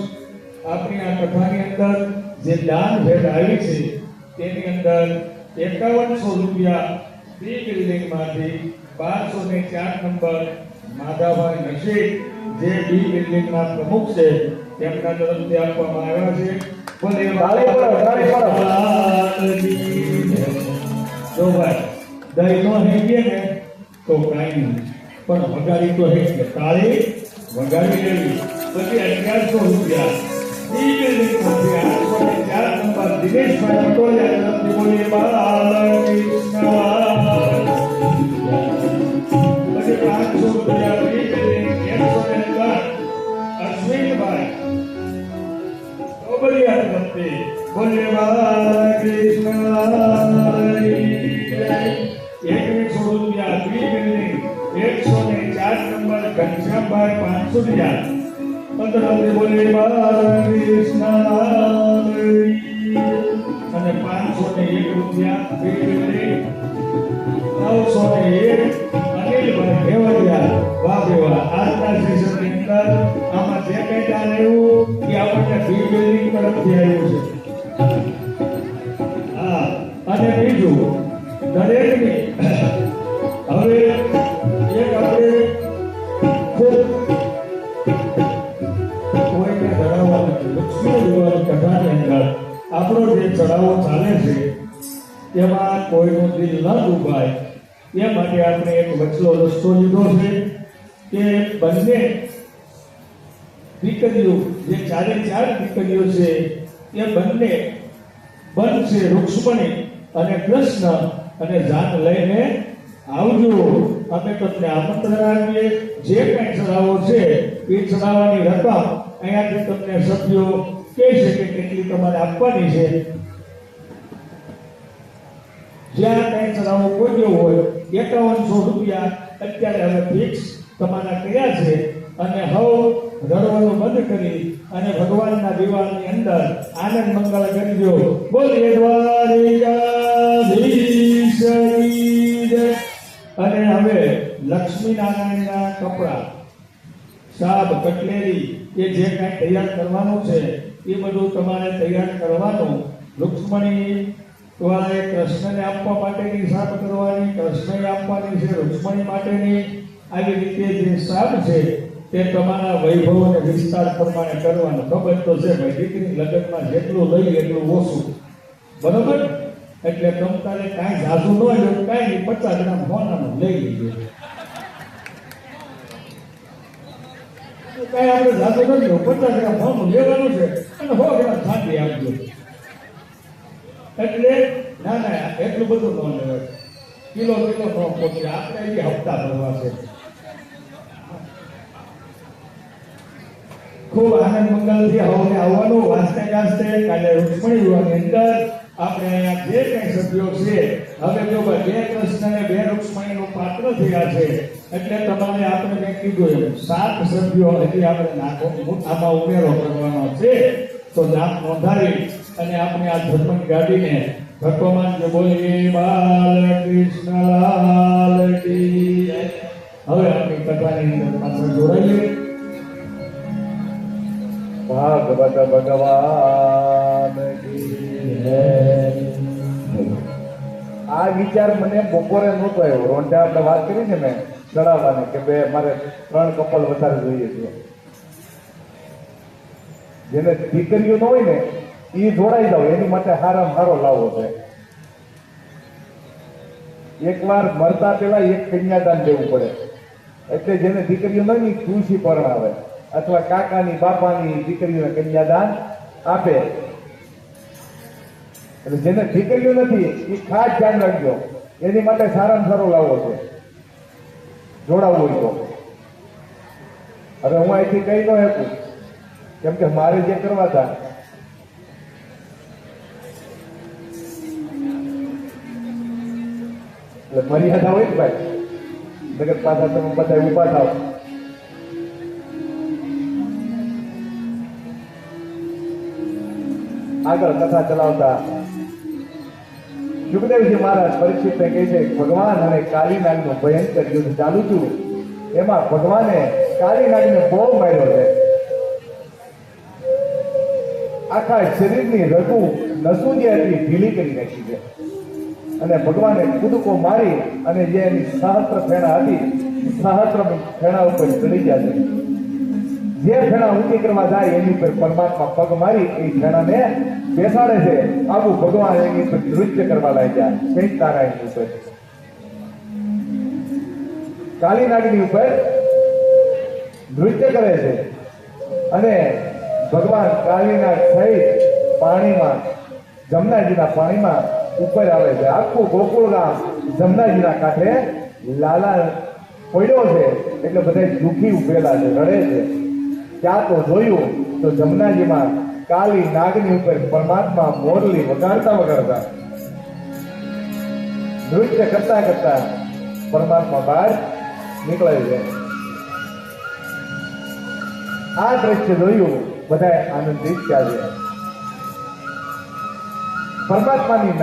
આપણી આ કથાની અંદર જે દાન ભેટ આવી છે તેની અંદર 5100 રૂપિયા બી બિલ્ડિંગમાંથી 1204 નંબર માધાભાઈ નશીદ જે બી બિલ્ડિંગના પ્રમુખ છે તેમના તરફથી આપવામાં આવ્યા છે. બોલે જો ભાઈ દહીં નો હેંગે ને તો કાંઈ નહીં, પણ વગાડી તો હેંગે તાળી વગાડી લેવી. પછી 1100 રૂપિયા બી બિલ્ડિંગમાંથી 804 નંબર દિનેશભાઈ પટોલિયા તરફથી બોલીએ બાલકૃષ્ણ. પછી 500 રૂપિયા બી બિલ્ડિંગ 104 અશ્વિનભાઈ ઓબલિયા તરફથી બોલીએ બાલકૃષ્ણ. 2100 રૂપિયા બી બિલ્ડિંગ 104 નંબર ઘનશ્યામભાઈ 500 રૂપિયા. 15 બોલીએ બાલકૃષ્ણ. 501 રૂપિયા બે વેલી 901 અનિલભાઈ ભેવડિયા વાહ બેવા આજના સેશનની અંદર આમાં જે કંઈ દાન આવ્યું એ આપણને બી બિલ્ડિંગ તરફથી આવ્યું છે. હા અને બીજું દરેકની હવે એક આપણે ખૂબ કોઈને ધરાવવાનું લક્ષ્મી દેવાની કથાની અંદર આપણો જે ચડાવો ચાલે છે એમાં કોઈનું દિલ ન દુભાય એ માટે આપણે એક વચલો રસ્તો લીધો છે કે બંને દીકરીઓ જે ચારે ચાર દીકરીઓ છે એ બંને બનશે રૂક્ષ્મણી અને કૃષ્ણ અને જાન લઈને આવજો. અમે તમને આમંત્રણ આપીએ. જે કંઈ ચડાવો છે એ ચડાવવાની રકમ અહીંયાથી તમને સભ્યો કહે છે કે કેટલી તમારે આપવાની છે. જ્યાં કંઈ ચડાવો કોઈ હોય 5100 રૂપિયા અત્યારે હવે ફિક્સ તમારા કર્યા છે અને હવે રડવાનું બંધ કરી અને ભગવાનના દીવાની અંદર આનંદ મંગળ કરજો. બોલીએ દ્વારિકાધીશની જય. અને હવે લક્ષ્મી નારાયણના કપડા સાબ કટલેરી એ જે કાંઈ તૈયાર કરવાનું છે એ બધું તમારે તૈયાર કરવાનું. રૂક્ષ્મણી વાળાએ કૃષ્ણને આપવા માટેની સાબ કરવાની, કૃષ્ણને આપવાની છે રૂક્ષ્મણી માટેની. આવી રીતે જે સાબ છે તે તમારા વૈભવ અને વિસ્તાર પ્રમાણે કરવાનો. ખબર તો છે ભાઈ દીકરી લગ્નમાં જેટલું લઈ એટલું ઓછું, બરોબર? એટલે તમારે કાંઈ જાદુ ન હોય કાંઈ નહીં, 50 ગ્રામ સોનાનું લઈ લીધું. કાંઈ આપણે જાદુ નથી, 50 ગ્રામ સોનું લેવાનું છે અને 100 ગ્રામ ચાંદી આપજો. એટલે ના ના એટલું બધું ન લેવાય, કિલો ન પહોંચે. આપણે એ હપ્તા ભરવા છે. ખૂબ આનંદ મંગલથી હવને આવવાનું. વાંચતે ગાજતે કાલે રૂક્ષ્મણી વિવાહની અંદર આપણે અહીંયા જે કંઈ સભ્યો છે હવે જો 2 કૃષ્ણ અને 2 રૂક્ષ્મણીનું પાત્ર થયા છે એટલે તમારે આપણે મેં કીધું એમ 7 સભ્યો હજી આપણે આમાં ઉમેરો કરવાનો છે. તો નામ નોંધાવી અને આપણે આ ધર્મની ગાડીને ભગવાન જે બોલીએ બાલકૃષ્ણ લાલ કી જય. હવે આપણી કથાની અંદર પાછળ જોડાઈએ. ભાગવત ભગવાન કી જય. આ વિચાર મને બપોરે નહોતો આવ્યો. રોંઢે આપણે વાત કરી ને મેં ચડાવવાની કે બે મારે 3 કપલ વધારે જોઈએ છે. જેને દીકરીઓ ન હોય ને એ જોડાઈ જાવ, એની માટે હારામાં હારો લાવો છે. એકવાર મરતા પેલા એક કન્યાદાન દેવું પડે. એટલે જેને દીકરીઓ ન હોય ને ખુશી પરણાવે અથવા કાકાની બાપાની દીકરીઓને કન્યાદાન આપે. એટલે જેને દીકરીઓ નથી એ ખાસ ધ્યાન રાખજો, એની માટે સારામાં સારો લાવો છે જોડાવવું હોય તો. હવે હું અહીંથી કહી ન શકું કેમ કે મારે જે કરવા હતા એટલે મર્યાદા હોય ને ભાઈ. નગર પાછા તમે બધા ઉભા થાવ. આગળ કથા ચલાવતા સુખદેવજી મહારાજ પરીક્ષિતને કહે છે ભગવાન અને કાળીનાગનું ભયંકર યુદ્ધ ચાલુ છું. એમાં ભગવાને કાળીનાગને બહુ માર્યો છે. આખા શરીરની રઘુ નસું જે હતી ઢીલી કરી નાખી છે. અને ભગવાને કૂદકો મારી અને જે એની સહસ્ત્ર ફેણા હતી સહસ્ત્ર ફેણા ઉપર ચડી ગયા છે. જે ફેણા ઊંચી કરવા જાય એની ઉપર પરમાત્મા પગ મારી એ ફેણાને બેસાડે છે. આવું ભગવાન એની ઉપર નૃત્ય કરવા લાગ્યા. શૈત નારાયણની ઉપર, કાળીનાગની ઉપર નૃત્ય કરે છે. અને ભગવાન કાળીનાગ સહિત પાણીમાં જમનાજીના પાણીમાં ઉપર આવે છે. આખું ગોકુળ ગામ જમનાજીના કાંઠે લાલા પડ્યો છે. એટલે બધા દુઃખી ઉભેલા છે, રડે છે. ત્યાં તો જોયું તો જમનાજીમાં કાળી નાગની ઉપર પરમાત્મા મોરલી વગાડતા વગાડતા નૃત્ય કરતા કરતા પરમાત્મા બહાર નીકળે છે. આ દ્રશ્ય જોયું બધા આનંદિત થયા છે. પરમાત્માની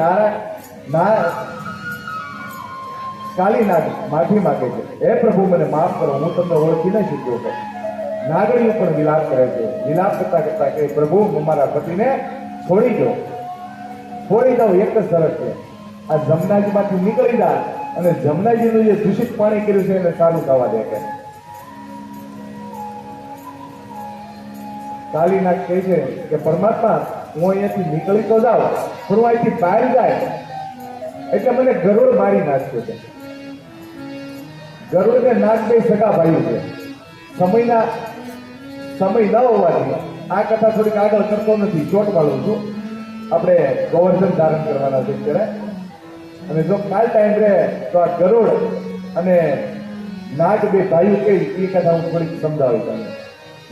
કાલીનાગ માફી માંગે છે, હે પ્રભુ મને માફ કરો, હું તમને ઓળખી ન શક્યો કે નાગણીઓ પણ વિલાપ કરે છે. વિલાપ કરતા કરતા કે પ્રભુ હું મારા પતિને છોડી દો, છોડી દઉં. એક જ શરત છે, આ જમનાજીમાંથી નીકળી જા અને જમનાજીનું જે દૂષિત પાણી કર્યું છે એને સારું થવા દે. કે કાલીનાગ કહે છે કે પરમાત્મા હું અહીંયાથી નીકળી તો જાઉં, પણ હું અહીંથી બહાર જાય એટલે મને ગરુડ મારી નાખ્યો છે. ગરુડ ને નાગ બે સગા ભાઈ છે. સમય ન હોવાથી આ કથા થોડીક આગળ કરતો નથી, ચોટ વાળું છું. આપણે ગોવર્ધન ધારણ કરવાના છે ત્યારે, અને જો કાલ ટાઈમ રહે તો આ ગરુડ અને નાગ બે ભાઈઓ કઈ એ કથા હું થોડીક સમજાવી તમને,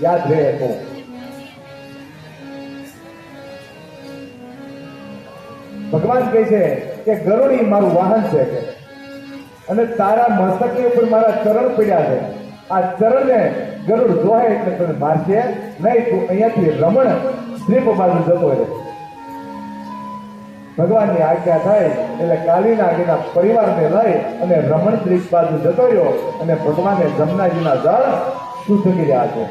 યાદ રહે તો. ભગવાન કહે છે કે ગરુડી મારું વાહન છે કે, અને તારા મસ્તકની ઉપર મારા ચરણ પડ્યા છે. આ ચરણને ગરુડ જોહે એટલે તને મારશે નહીં, તું અહીંયાથી રમણ દ્વીપ બાજુ જતો રહે. ભગવાનની આજ્ઞા થાય એટલે કાલીનાગ એના પરિવારને લઈ અને રમણ દ્વીપ બાજુ જતો રહ્યો, અને ભગવાને જમનાજીના જળ શુદ્ધ કર્યા છે.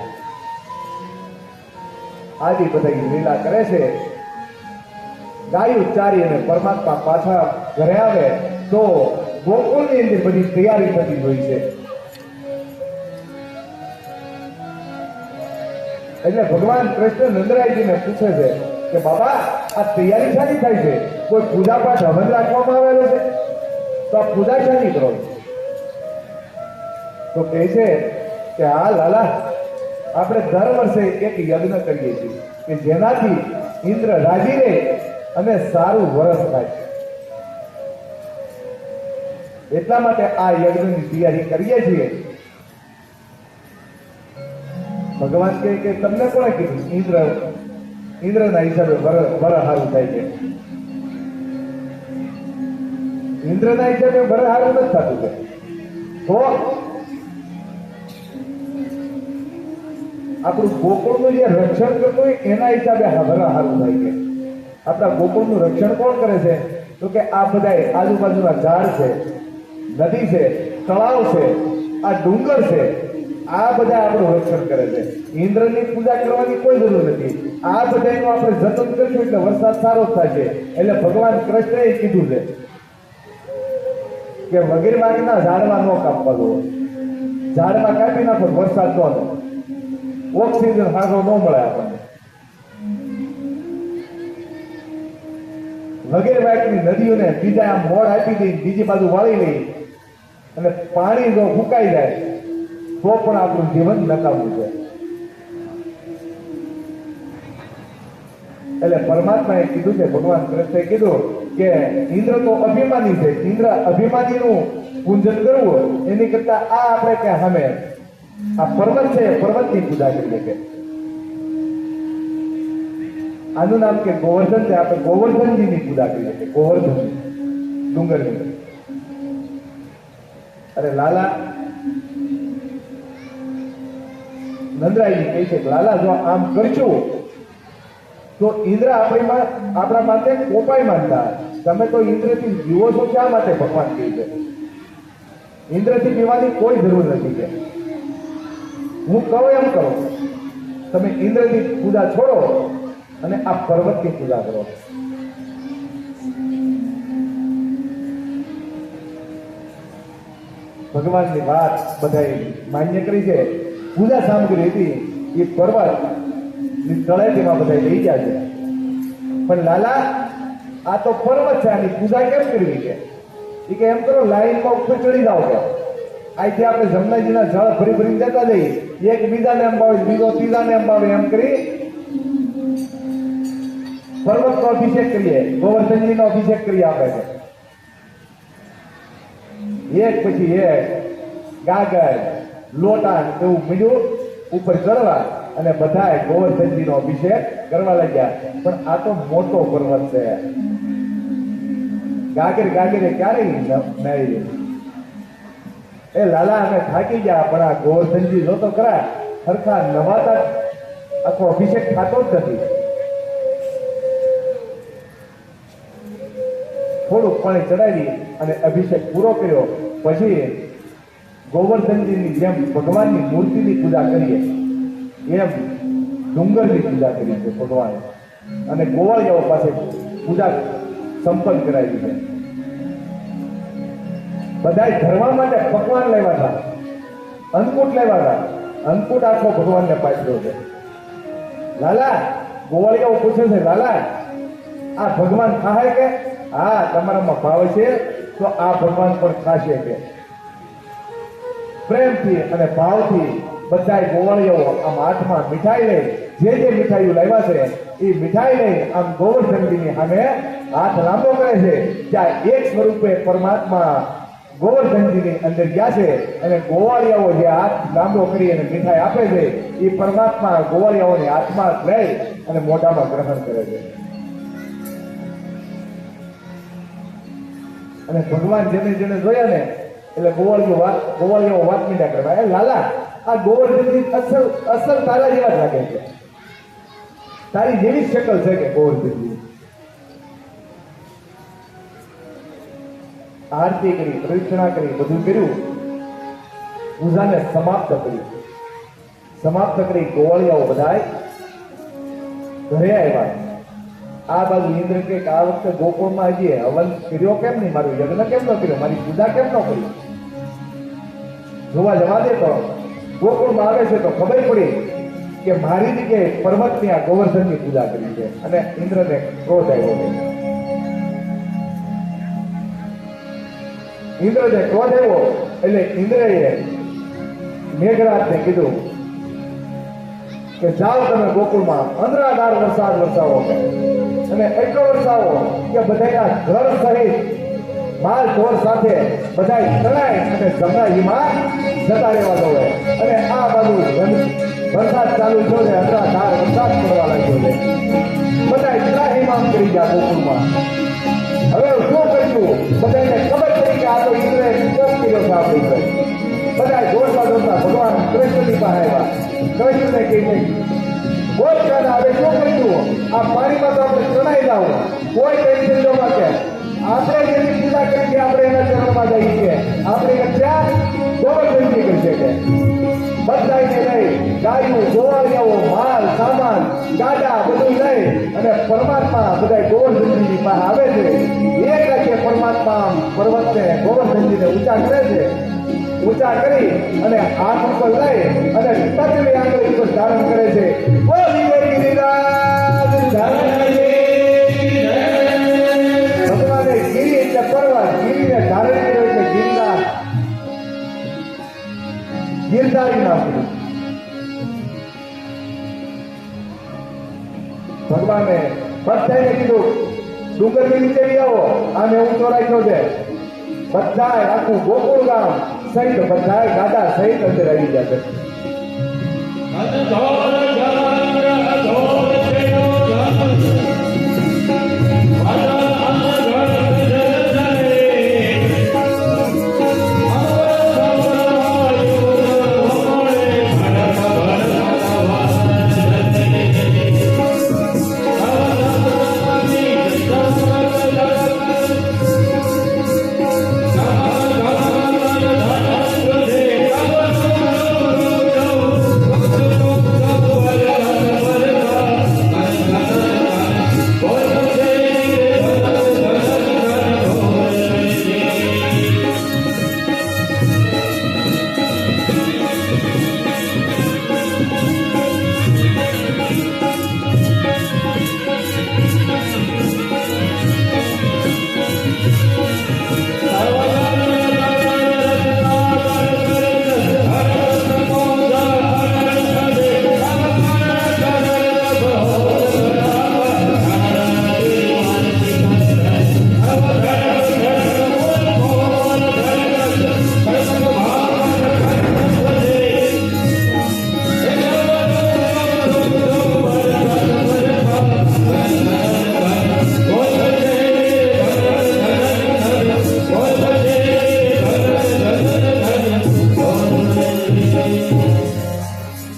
આદિ બધા લીલા કરે છે. ગાયું ચારી અને પરમાત્મા પાછા ઘરે આવે તો ગોકુળની અંદર બધી તૈયારી થતી હોય છે. એટલે ભગવાન કૃષ્ણ નંદરાયજીને પૂછે છે કે બાબા આ તૈયારી શાની થાય છે? કોઈ પૂજા પાઠ હવન રાખવામાં આવેલો છે, તો આ પૂજા શાની કરો? તો કહે છે કે હા લાલા, આપણે દર વર્ષે એક યજ્ઞ કરીએ છીએ કે જેનાથી ઇન્દ્ર રાજી રહે અને સારું વરસ થાય. એટલા માટે આ યજ્ઞની તૈયારી કરીએ છીએ. ભગવાન કહે કે તમને કોણે કીધું ઇન્દ્રના હિસાબે વર હારું થાય છે? ઇન્દ્રના હિસાબે વર હારું નથી થતું છે. તો આપણું ગોકુળનું જે રક્ષણ કરતું હોય એના હિસાબે વર હારું થાય છે. આપણા ગોકુળનું રક્ષણ કોણ કરે છે? તો કે આ બધા આજુબાજુના ઝાડ છે, નદી છે, તળાવ છે, આ ડુંગર છે, આ બધા આપણું રક્ષણ કરે છે. ઇન્દ્રની પૂજા કરવાની કોઈ જરૂર નથી. આ બધાનું આપણે જતન કરશું એટલે વરસાદ સારો થશે. એટલે ભગવાન કૃષ્ણએ કીધું છે કે વગેરે વાગના ઝાડમાં ન કાપવા દો. ઝાડમાં કાપી નાખો વરસાદ ન થાય, ઓક્સિજન સારો ન મળે આપણને. વગેરે વાગની નદીઓને બીજા આમ મોડ આપી દઈ, બીજી બાજુ વાળી લઈ અને પાણી જો ફૂંકાઈ જાય તો પણ આપણું જીવન નકામું છે. એટલે પરમાત્માએ કીધું છે, ભગવાન કૃષ્ણએ કીધું કે ઇન્દ્ર તો અભિમાની છે, ઇન્દ્ર અભિમાનીનું પૂજન કરવું એની કરતા આ આપણે કે સામે આ પર્વત છે, પર્વતની પૂજા કરીએ. કે આનું નામ કે ગોવર્ધન છે, આપણે ગોવર્ધનજીની પૂજા કરીએ છીએ. ગોવર્ધન ડુંગરની. અરે લાલા, નંદરાયજી કહે છે કે લાલા જો આમ કરશું તો ઇન્દ્ર આપણા માટે કોપાઈ માનતા. તમે તો ઇન્દ્રથી જીવો છો શા માટે? ભગવાન કહે છે ઇન્દ્રથી પીવાની કોઈ જરૂર નથી. કે હું કહું એમ કરો, તમે ઇન્દ્રની પૂજા છોડો અને આ પર્વતની પૂજા કરો. ભગવાનની વાત બધાએ માન્ય કરી છે. પૂજા સામગ્રી હતી એ પર્વત તળેટીમાં બધા લઈ ગયા છે. પણ લાલા આ તો પર્વત છે, આની પૂજા કેમ કરવી? કે એમ કરો લાઈનમાં ઉપર ચડી જાઓ. કે અહીંથી આપણે જમનાજીના જળ ભરી ભરીને જતા જઈએ, એક બીજાને અંબાવે, બીજો ત્રીજાને અંબાવે, એમ કરી પર્વતનો અભિષેક કરીએ, ગોવર્ધનજીનો અભિષેક કરીએ આપણે. એક પછી એક ગાગર લોટા એવું બીજું ઉપર ચડવા અને બધાએ ગોવર્ધનજીનો અભિષેક કરવા લાગ્યા. પણ આ તો મોટો પર્વત છે, ગાગરે ક્યારે નહીં. એ લાલા અમે થાકી ગયા, પણ આ ગોવર્ધનજી જો તો ખરા સરખા નવાતા આખો અભિષેક થતો જ નથી. થોડુંક પાણી ચડાવી અને અભિષેક પૂરો કર્યો. પછી ગોવર્ધનજીની જેમ ભગવાનની મૂર્તિની પૂજા કરીએ એમ ડુંગરની પૂજા કરી છે ભગવાને, અને ગોવાળિયાઓ પાસે પૂજા સંપન્ન કરાવી છે. બધાય ધરવા માટે પકવાન લેવા હતા, અન્નકૂટ લેવા હતા. અન્નકૂટ આખો ભગવાનને પાછળ છે. લાલા, ગોવાળિયાઓ પૂછે છે, લાલા આ ભગવાન ખાય કે? હા, તમારામાં ભાવ છે તો આ ભગવાન પણ ખાશે કે. પ્રેમથી અને ભાવથી બધાય ગોવાળિયાઓ આમ હાથમાં મીઠાઈ લઈ, જે મીઠાઈઓ લાવ્યા છે એ મીઠાઈ લઈ આમ ગોવર્ધનજીની સામે હાથ લાંબો કરે છે. જ્યાં એક સ્વરૂપે પરમાત્મા ગોવર્ધનજીની અંદર ગયા છે, અને ગોવાળિયાઓ જે હાથ લાંબો કરી અને મીઠાઈ આપે છે એ પરમાત્મા ગોવાળિયાઓની હાથમાં લઈ અને મોઢામાં ગ્રહણ કરે છે. અને ભગવાન જેને જેને જોયા ને એટલે ગોવાળિયાઓ વાત મીઠા કરવા, એ લાલા આ ગોવર્ધનજી અસલ તારા જેવા જ લાગે છે, તારી જેવી જ શકલ છે કે ગોવર્ધનજી. આરતી કરી, પ્રદક્ષિણા કરી, બધું કર્યું, પૂજાને સમાપ્ત કરી ગોવાળિયાઓ બધાય ઘરે આવ્યા. આ બાજુ ઇન્દ્ર કે આ વખતે ગોકુળમાં હજી હવન કર્યો કેમ નહીં, મારું યજ્ઞ કેમ ન કર્યો, મારી પૂજા કેમ ન કરી? જોવા જવા દે. તો ગોકુળમાં આવે છે તો ખબર પડી કે મારી જગ્યાએ પર્વતની આ ગોવર્ધનની પૂજા કરી છે, અને ઇન્દ્રને ક્રોધ આવ્યો છે. ઇન્દ્રને ક્રોધ આવ્યો એટલે ઇન્દ્રએ મેઘરાજને કીધું કે જાઓ તમે ગોકુળમાં અંધરાધાર વરસાદ વરસાવો, અને એટલો વરસાવો કે બધાના ઘર સહિત માલ ઢોર સાથે બધા તણાય અને જમરાઈમાં જતા રહેવા દો. અને આ બાજુ વરસાદ ચાલુ થયો છે, અંધરાધાર વરસાદ પડવા લાગ્યો છે. બધા ત્રાહીમામ કરી ગયા ગોકુળમાં. હવે શું કર્યું? બધાને ખબર પડી કે આ તો ઇન્દ્રએ કોપ કર્યો છે આપણી પર. બધા દોડતા ભગવાન કૃષ્ણની પાસે આવ્યા. કૃષ્ણને કહીને ગોપકાના હવે શું કર્યું? આ પાણીમાં તો આપણે ચણાઈ જાવ, કોઈ ટેન્શન ન માટે. આપણે જેની પૂજા કરી છે આપણે એના ચરણમાં જઈએ છીએ. આપણે ત્યાં ગોવર્ધનજી કરી શકે. બધાને લઈ ગાયું, ગોવાળિયાઓ, માલ સામાન, ગાડા બધું લઈ અને પરમાત્મા બધા ગોવર્ધનજીની પાસે આવે છે. એક લાગે પરમાત્મા પર્વતને ગોવર્ધનજીને ઊંચા કરે છે. ઊંચા કરી અને હાથ ઉપર લઈ અને તજની આંગળી ઉપર ધારણ કરે છે. ભગવાને ગીરી એટલે પર્વત, ગીરીને ધારણ કર્યો એટલે ગિરધારી નામ. ભગવાને બધાને કીધું ડુંગરની નીચે આવો, આને ઊંચો રાખ્યો છે. બધા આખું ગોકુળ ગામ સહિત બધા ગાડા સહિત અંદર આવી જશે.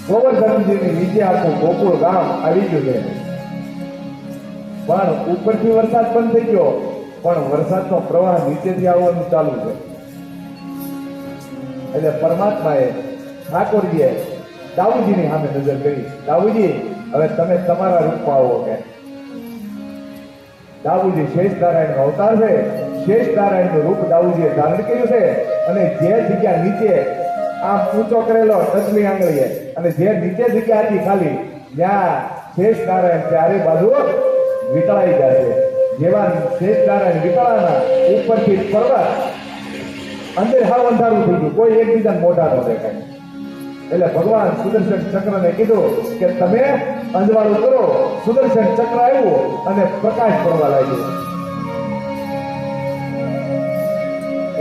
ગોવર્ધનજીની નીચે આખું ગોકુળ ગામ આવી ગયું છે. પણ ઉપરથી વરસાદ બંધ થઈ ગયો પણ વરસાદનો પ્રવાહ નીચેથી આવવાનું ચાલુ છે. એટલે પરમાત્માએ ઠાકોરજીએ દાઉદજીની સામે નજર કરી, દાઉદજી હવે તમે તમારા રૂપમાં આવો કે. દાઉદજી શેષ નારાયણનો અવતાર છે. શેષ નારાયણનું રૂપ દાઉદજીએ ધારણ કર્યું છે અને જે જગ્યા નીચે આમ ઊંચો કરેલો ટચલી આંગળીએ અને જે નીચે જગ્યા હતી ખાલી ત્યાં શેષ નારાયણ ચારે બાજુ વિતળાઈ જાય છે. જેવા શેષ નારાયણ વિતળાના ઉપરથી પર્વત અંદર હાવ અંધારું થઈ ગયું, કોઈ એકબીજાને મોઢા ન દેખાય. એટલે ભગવાન સુદર્શન ચક્રને કીધું કે તમે અંજવાળું કરો. સુદર્શન ચક્ર આવ્યું અને પ્રકાશ પડવા લાગ્યો.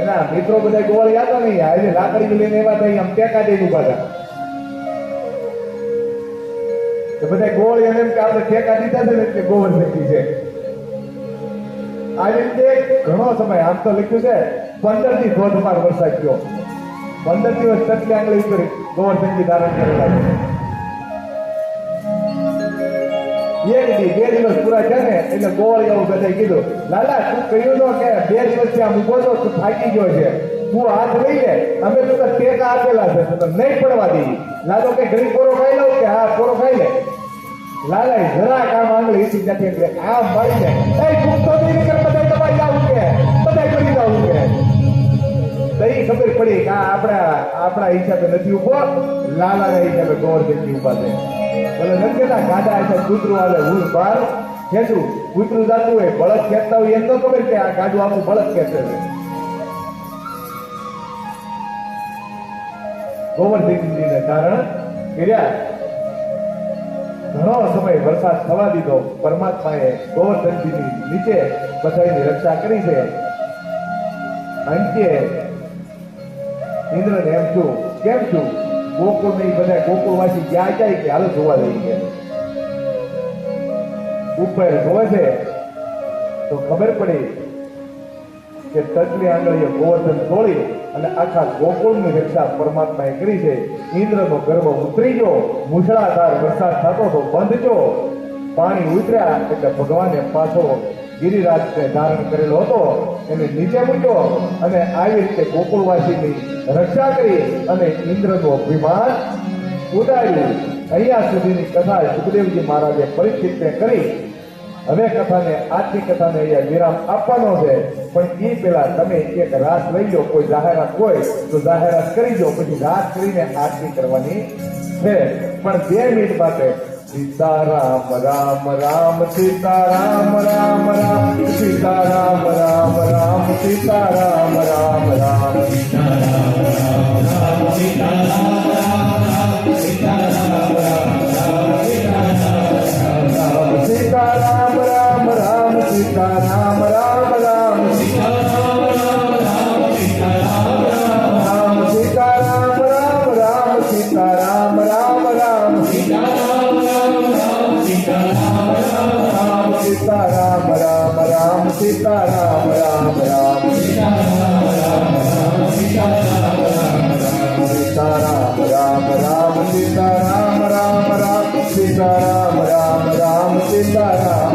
એના મિત્રો બધા ગોળ યાદ નહીં, આજે લાકડી લઈને એવા થઈ આમ ટેકા દઈને ઉભા હતા. બધા ગોળ એમ કે આપણે ટેકા દીધા છે ને એટલે ગોળ નક્કી છે. આવી રીતે ઘણો સમય આમ તો લખ્યું છે 15 થી ધોધમાર વરસાદ થયો. 15 દિવસ ટચલી આંગળી ઉપર ગોવર્ધનજી ધારણ કરેલા છે. એક દી 2 દિવસ પૂરા થયા ને એટલે ગોળ એવું બધાય કીધું, લાલા તું કહ્યું તો કે 2 દિવસથી આમ ઉભો છો, તું થાકી ગયો છે, તું હાથ લઈ લે, અમે તો ટેકા આપેલા છે તો નહીં પડવા દઈએ. લાલો કે ઘડી પોરો ખાઈ લઉં કે હા પોરો ખાઈ લે. લાલા જરા કામ આંગળી ઈસી નથી એટલે આમ મારીને એ ભૂખતો નહીં કે બધા દબાઈ જાવું કે બધા કરી જાવું કે. તઈ ખબર પડી કે આપણા હિસાબે નથી ઉભો, લાલાના હિસાબે ગોવર્ધનજી ઉભા છે. ભલે નથી કેતા ગાડા છે કૂતરું આવે હું બહાર ખેંચું, કૂતરું જાતું હોય બળદ ખેંચતા હોય એમ તો ખબર કે આ ગાડું આખું બળદ ખેંચે છે. ગોવર્ધનજીને કારણ કર્યા. ઘણો સમય વરસાદ થવા દીધો. પરમાત્માએ ગોવર્ધનજીની નીચે બધાની રક્ષા કરી છે. અંતે ઇન્દ્રને એમ છું કેમ છું ગોકુળ નહીં, બધા ગોકુળવાસી ક્યાં જાય કે હાલો જોવા જઈ ગયા. ઉપર જોવે છે તો ખબર પડી કે ટચલી આંગળીએ ગોવર્ધન તોડી અને આખા ગોકુળની રક્ષા પરમાત્માએ કરી છે. ઇન્દ્રનો ગર્ભ ઉતરી ગયો, મુશળાધાર વરસાદ થતો તો બંધ ગયો. પાણી ઉતર્યા એટલે ભગવાને પાછો ગિરિરાજને ધારણ કરેલો હતો એને નીચે મૂક્યો અને આવી રીતે ગોકુળવાસીની રક્ષા કરી અને ઇન્દ્રનું અભિમાન ઉડાડ્યું. અહીંયા સુધીની કથા સુખદેવજી મહારાજે પરીક્ષિતને કરી. હવે કથાને આજની કથાને અહીંયા વિરામ આપવાનો છે, પણ એ પહેલા તમે એક રાસ લઈ લો. કોઈ જાહેરાત હોય તો જાહેરાત કરી દો, પછી રાસ કરીને આરતી કરવાની છે. પણ 2 મિનિટ માટે સીતારામ રામ રામ સીતારામ રામ રામ સીતારામ રામ રામ સીતારામ રામ રામ સીતારામ રામ રામ સીતારામ રામ રામ સીતારામ રામ રામ સીતારામ રામ રામ સીતારામ રામ રામ સીતારામ રામ સીતારામ રામ સીતારામ રામ રામ સીતારામ રામ રામ સીતારામ સીતારામ રામ રામ સીતારામ રામ રામ સીતારામ રામ રામ સીતારામ રામ રામ સીતારામ રામ રામ સીતારામ રામ રામ સીતારામ